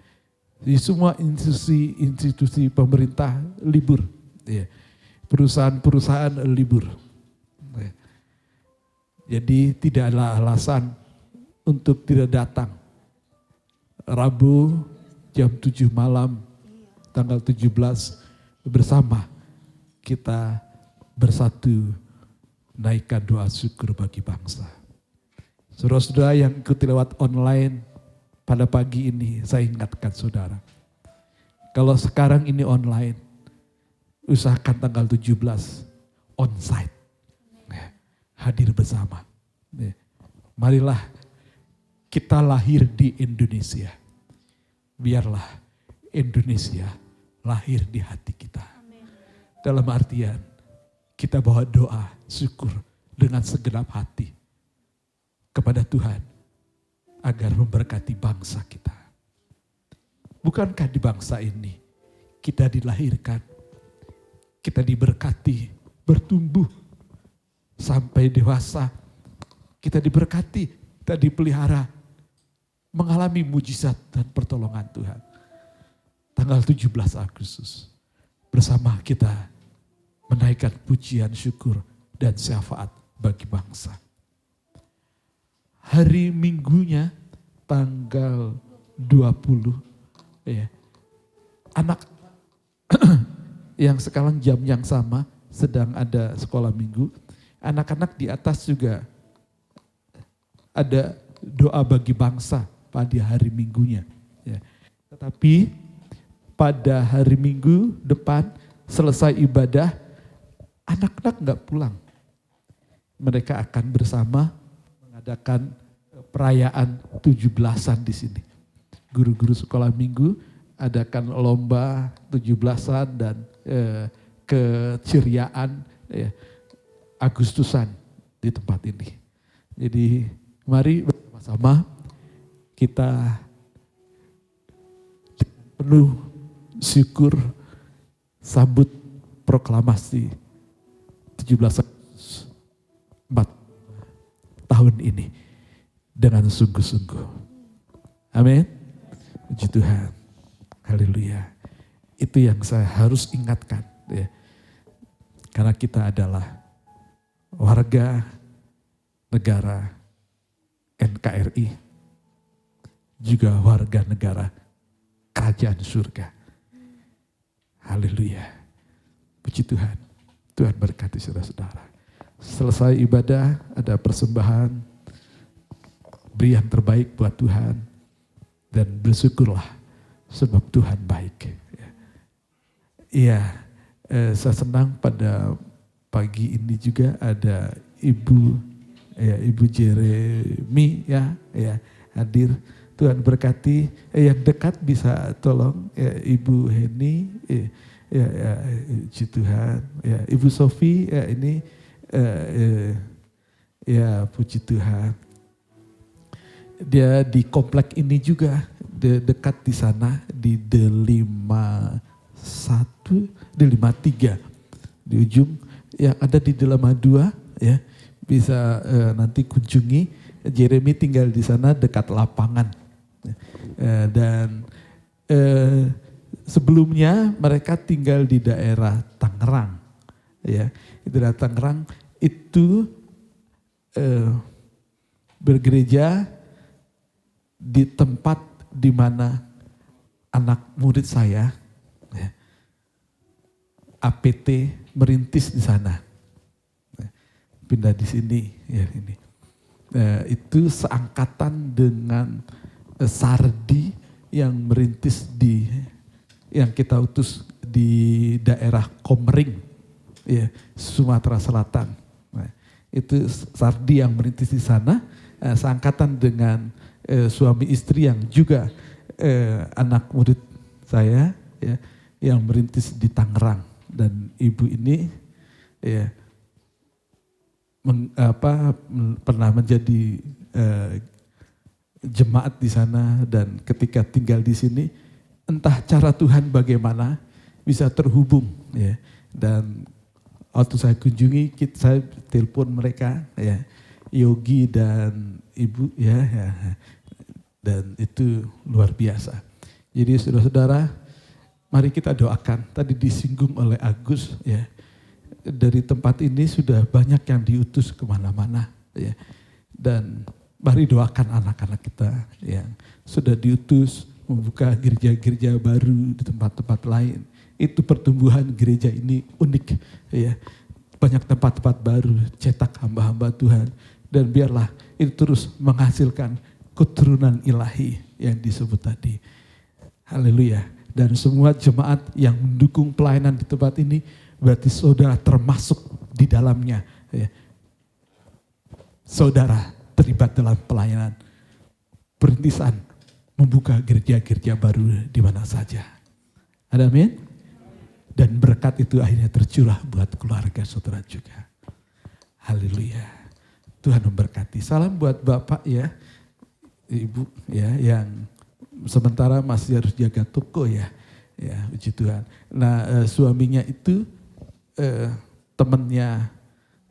Di semua institusi pemerintah libur. Ya. Perusahaan-perusahaan libur. Ya. Jadi tidak ada alasan untuk tidak datang. Rabu jam 7 malam tanggal 17 bersama kita bersatu naikkan doa syukur bagi bangsa. Saudara-saudara yang ikuti lewat online pada pagi ini, saya ingatkan saudara. Kalau sekarang ini online, usahakan tanggal 17 onsite. Hadir bersama. Marilah kita lahir di Indonesia. Biarlah Indonesia lahir di hati kita. Dalam artian kita bawa doa syukur dengan segenap hati kepada Tuhan agar memberkati bangsa kita. Bukankah di bangsa ini kita dilahirkan, kita diberkati, bertumbuh sampai dewasa, kita diberkati, kita dipelihara, mengalami mujizat dan pertolongan Tuhan. Tanggal 17 Agustus bersama kita menaikkan pujian syukur dan syafaat bagi bangsa. Hari Minggunya tanggal 20 ya. Anak yang sekarang jam yang sama sedang ada sekolah minggu. Anak-anak di atas juga ada doa bagi bangsa pada hari Minggunya. Ya. Tetapi pada hari Minggu depan selesai ibadah, anak-anak nggak pulang. Mereka akan bersama mengadakan perayaan 17-an di sini. Guru-guru sekolah minggu adakan lomba 17-an dan keceriaan Agustusan di tempat ini. Jadi mari bersama-sama kita penuh syukur sambut proklamasi 17 Agustus 4 tahun ini dengan sungguh-sungguh. Amin. Puji Tuhan. Haleluya. Itu yang saya harus ingatkan. Ya. Karena kita adalah warga negara NKRI. Juga warga negara kerajaan surga. Haleluya. Puji Tuhan. Tuhan berkati saudara-saudara. Selesai ibadah ada persembahan. Beri yang terbaik buat Tuhan. Dan bersyukurlah sebab Tuhan baik. Iya, saya senang pada pagi ini juga ada Ibu Jeremy ya hadir. Tuhan berkati. Yang dekat bisa tolong Ibu Heni, puji Tuhan. Ibu Sofi ini puji Tuhan. Dia di komplek ini juga dekat di sana di D51, D53 di ujung yang ada di Delama 2 ya bisa nanti kunjungi. Jeremy tinggal di sana dekat lapangan dan sebelumnya mereka tinggal di daerah Tangerang ya di daerah Tangerang itu bergereja di tempat di mana anak murid saya ya, APT merintis di sana, pindah di sini ya ini. Itu seangkatan dengan Sardi yang merintis yang kita utus di daerah Komering, ya Sumatera Selatan. Nah, itu Sardi yang merintis di sana, seangkatan dengan suami istri yang juga anak murid saya ya yang merintis di Tangerang dan ibu ini ya pernah menjadi jemaat di sana dan ketika tinggal di sini entah cara Tuhan bagaimana bisa terhubung ya dan waktu saya kunjungi saya telepon mereka ya Yogi dan ibu ya dan itu luar biasa. Jadi saudara-saudara, mari kita doakan. Tadi disinggung oleh Agus ya. Dari tempat ini sudah banyak yang diutus kemana-mana ya. Dan mari doakan anak-anak kita yang sudah diutus membuka gereja-gereja baru di tempat-tempat lain. Itu pertumbuhan gereja ini unik ya. Banyak tempat-tempat baru, cetak hamba-hamba Tuhan. Dan biarlah itu terus menghasilkan keturunan ilahi yang disebut tadi. Haleluya. Dan semua jemaat yang mendukung pelayanan di tempat ini berarti saudara termasuk di dalamnya. Ya. Saudara terlibat dalam pelayanan perintisan membuka gereja-gereja baru di mana saja. Ada amin? Dan berkat itu akhirnya tercurah buat keluarga saudara juga. Haleluya. Tuhan memberkati. Salam buat Bapak ya. Ibu ya yang sementara masih harus jaga toko ya. Ya, puji Tuhan. Nah, suaminya itu temannya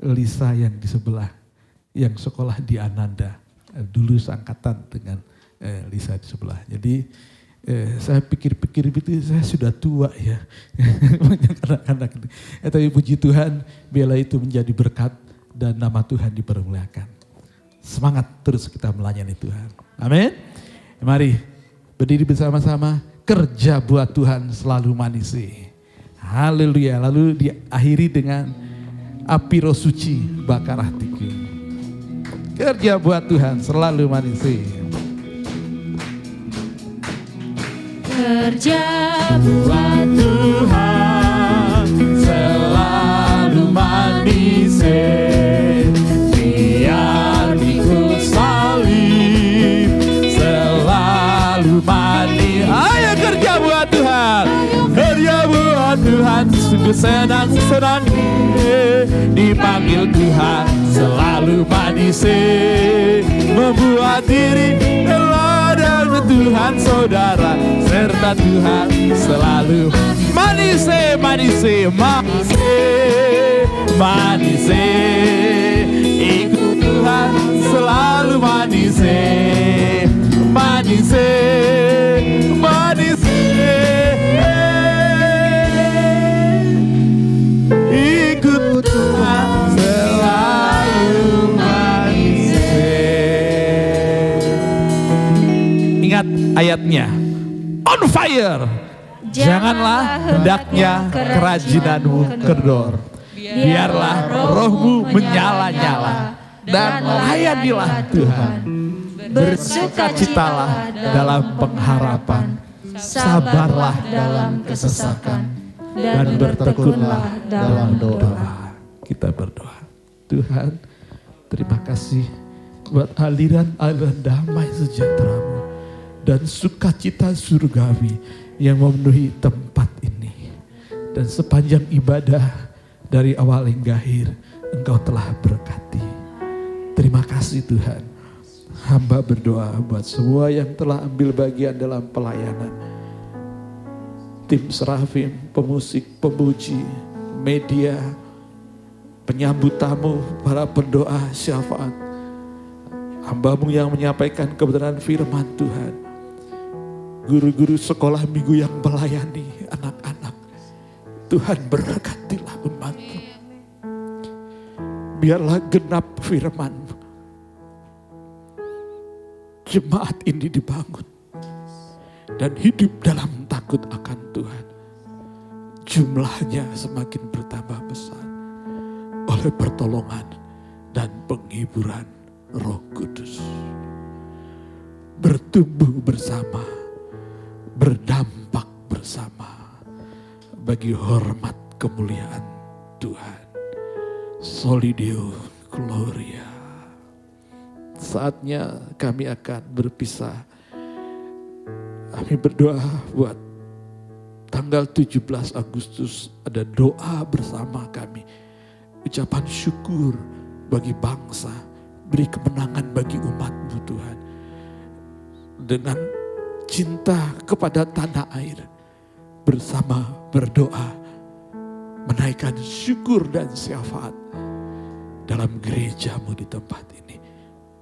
Lisa yang di sebelah, yang sekolah di Ananda. Dulu seangkatan dengan Lisa di sebelah. Jadi saya pikir-pikir itu saya sudah tua ya. Anak-anak. Tapi puji Tuhan, Bella itu menjadi berkat dan nama Tuhan dipermuliakan. Semangat terus kita melayani Tuhan. Amin. Mari berdiri bersama-sama. Kerja buat Tuhan selalu manis. Haleluya. Lalu diakhiri dengan api roh suci bakar hatiku. Kerja buat Tuhan selalu manis. Kerja Buat Tuhan selalu manis. Biar ikut salib selalu manis. Ayo kerja buat Tuhan. Kerja buat Tuhan sungguh senang-senang. Dipanggil Tuhan selalu manis. Membuat diri dan Tuhan saudara serta Tuhan selalu manis, manis, manis, manis. Ikut Tuhan selalu manis, manis, manis. Ikut Tuhan selalu manis. Ingat ayatnya, on fire. Janganlah hendaknya kerajinanmu kendor. Biarlah rohmu menyala-nyala dan layanilah Tuhan. Bersukacitalah dalam pengharapan, sabarlah dalam kesesakan, dan bertekunlah dalam doa. Kita berdoa. Tuhan, terima kasih buat aliran-aliran damai sejahtera-Mu dan sukacita surgawi yang memenuhi tempat ini. Dan sepanjang ibadah dari awal hingga akhir, Engkau telah berkati. Terima kasih Tuhan. Hamba berdoa buat semua yang telah ambil bagian dalam pelayanan. Tim serafim, pemusik, pemuji, media, penyambut tamu, para pendoa syafaat. Hamba-Mu yang menyampaikan kebenaran firman Tuhan. Guru-guru sekolah minggu yang melayani anak-anak. Tuhan berkatilah umat-Mu. Biarlah genap firman. Jemaat ini dibangun dan hidup dalam takut akan Tuhan. Jumlahnya semakin bertambah besar oleh pertolongan dan penghiburan Roh Kudus. Bertumbuh bersama, berdampak bersama bagi hormat kemuliaan Tuhan. Soli Deo Gloria. Saatnya kami akan berpisah. Kami berdoa buat tanggal 17 Agustus ada doa bersama kami. Ucapan syukur bagi bangsa. Beri kemenangan bagi umat-Mu Tuhan. Dengan cinta kepada tanah air. Bersama berdoa. Menaikkan syukur dan syafaat. Dalam gereja-Mu di tempat ini.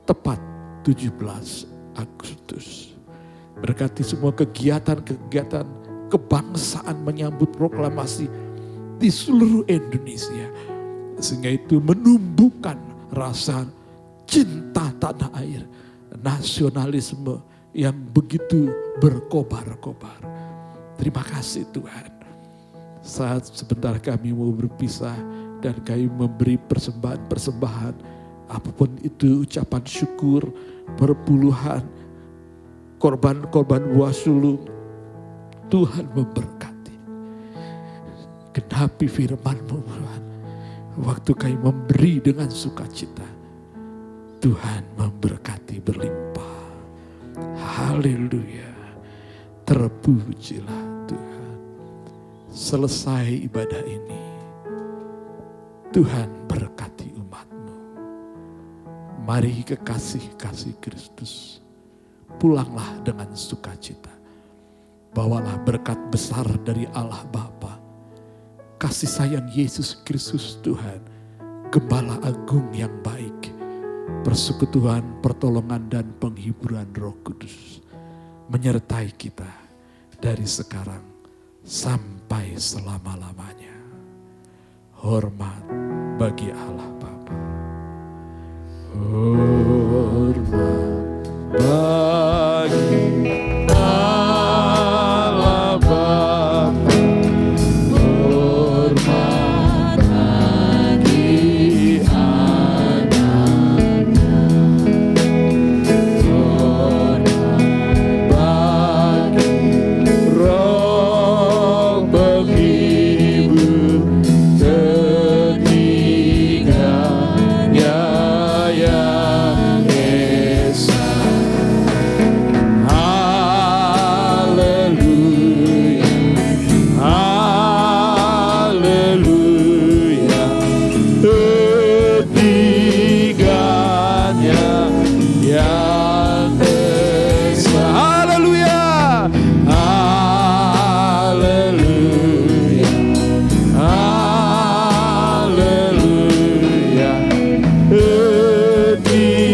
Tepat 17 Agustus. Berkati semua kegiatan-kegiatan kebangsaan menyambut proklamasi di seluruh Indonesia. Sehingga itu menumbuhkan rasa cinta tanah air. Nasionalisme yang begitu berkobar-kobar. Terima kasih Tuhan. Saat sebentar kami mau berpisah dan kami memberi persembahan-persembahan. Apapun itu ucapan syukur, perpuluhan, korban-korban buah sulung. Tuhan memberkati. Genapi firman-Mu Tuhan. Waktu kami memberi dengan sukacita. Tuhan memberkati berlimpah. Haleluya. Terpujilah Tuhan. Selesai ibadah ini. Tuhan berkati umat-Mu. Mari kekasih-kasih Kristus pulanglah dengan sukacita. Bawalah berkat besar dari Allah Bapa, kasih sayang Yesus Kristus Tuhan, Gembala Agung yang baik, persekutuan, pertolongan dan penghiburan Roh Kudus menyertai kita dari sekarang sampai selama-lamanya. Hormat bagi Allah Bapa. Hormat bagi Allah Bapa. Hormat bagi anak-nya. Hormat bagi Roh menghibur ketiganya yang esa. Haleluya, haleluya, ketiganya yang esa. Haleluya, haleluya, haleluya, ketiganya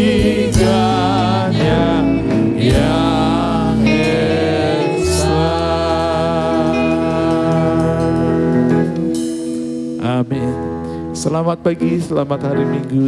yang esa. Amin. Selamat pagi, selamat hari Minggu.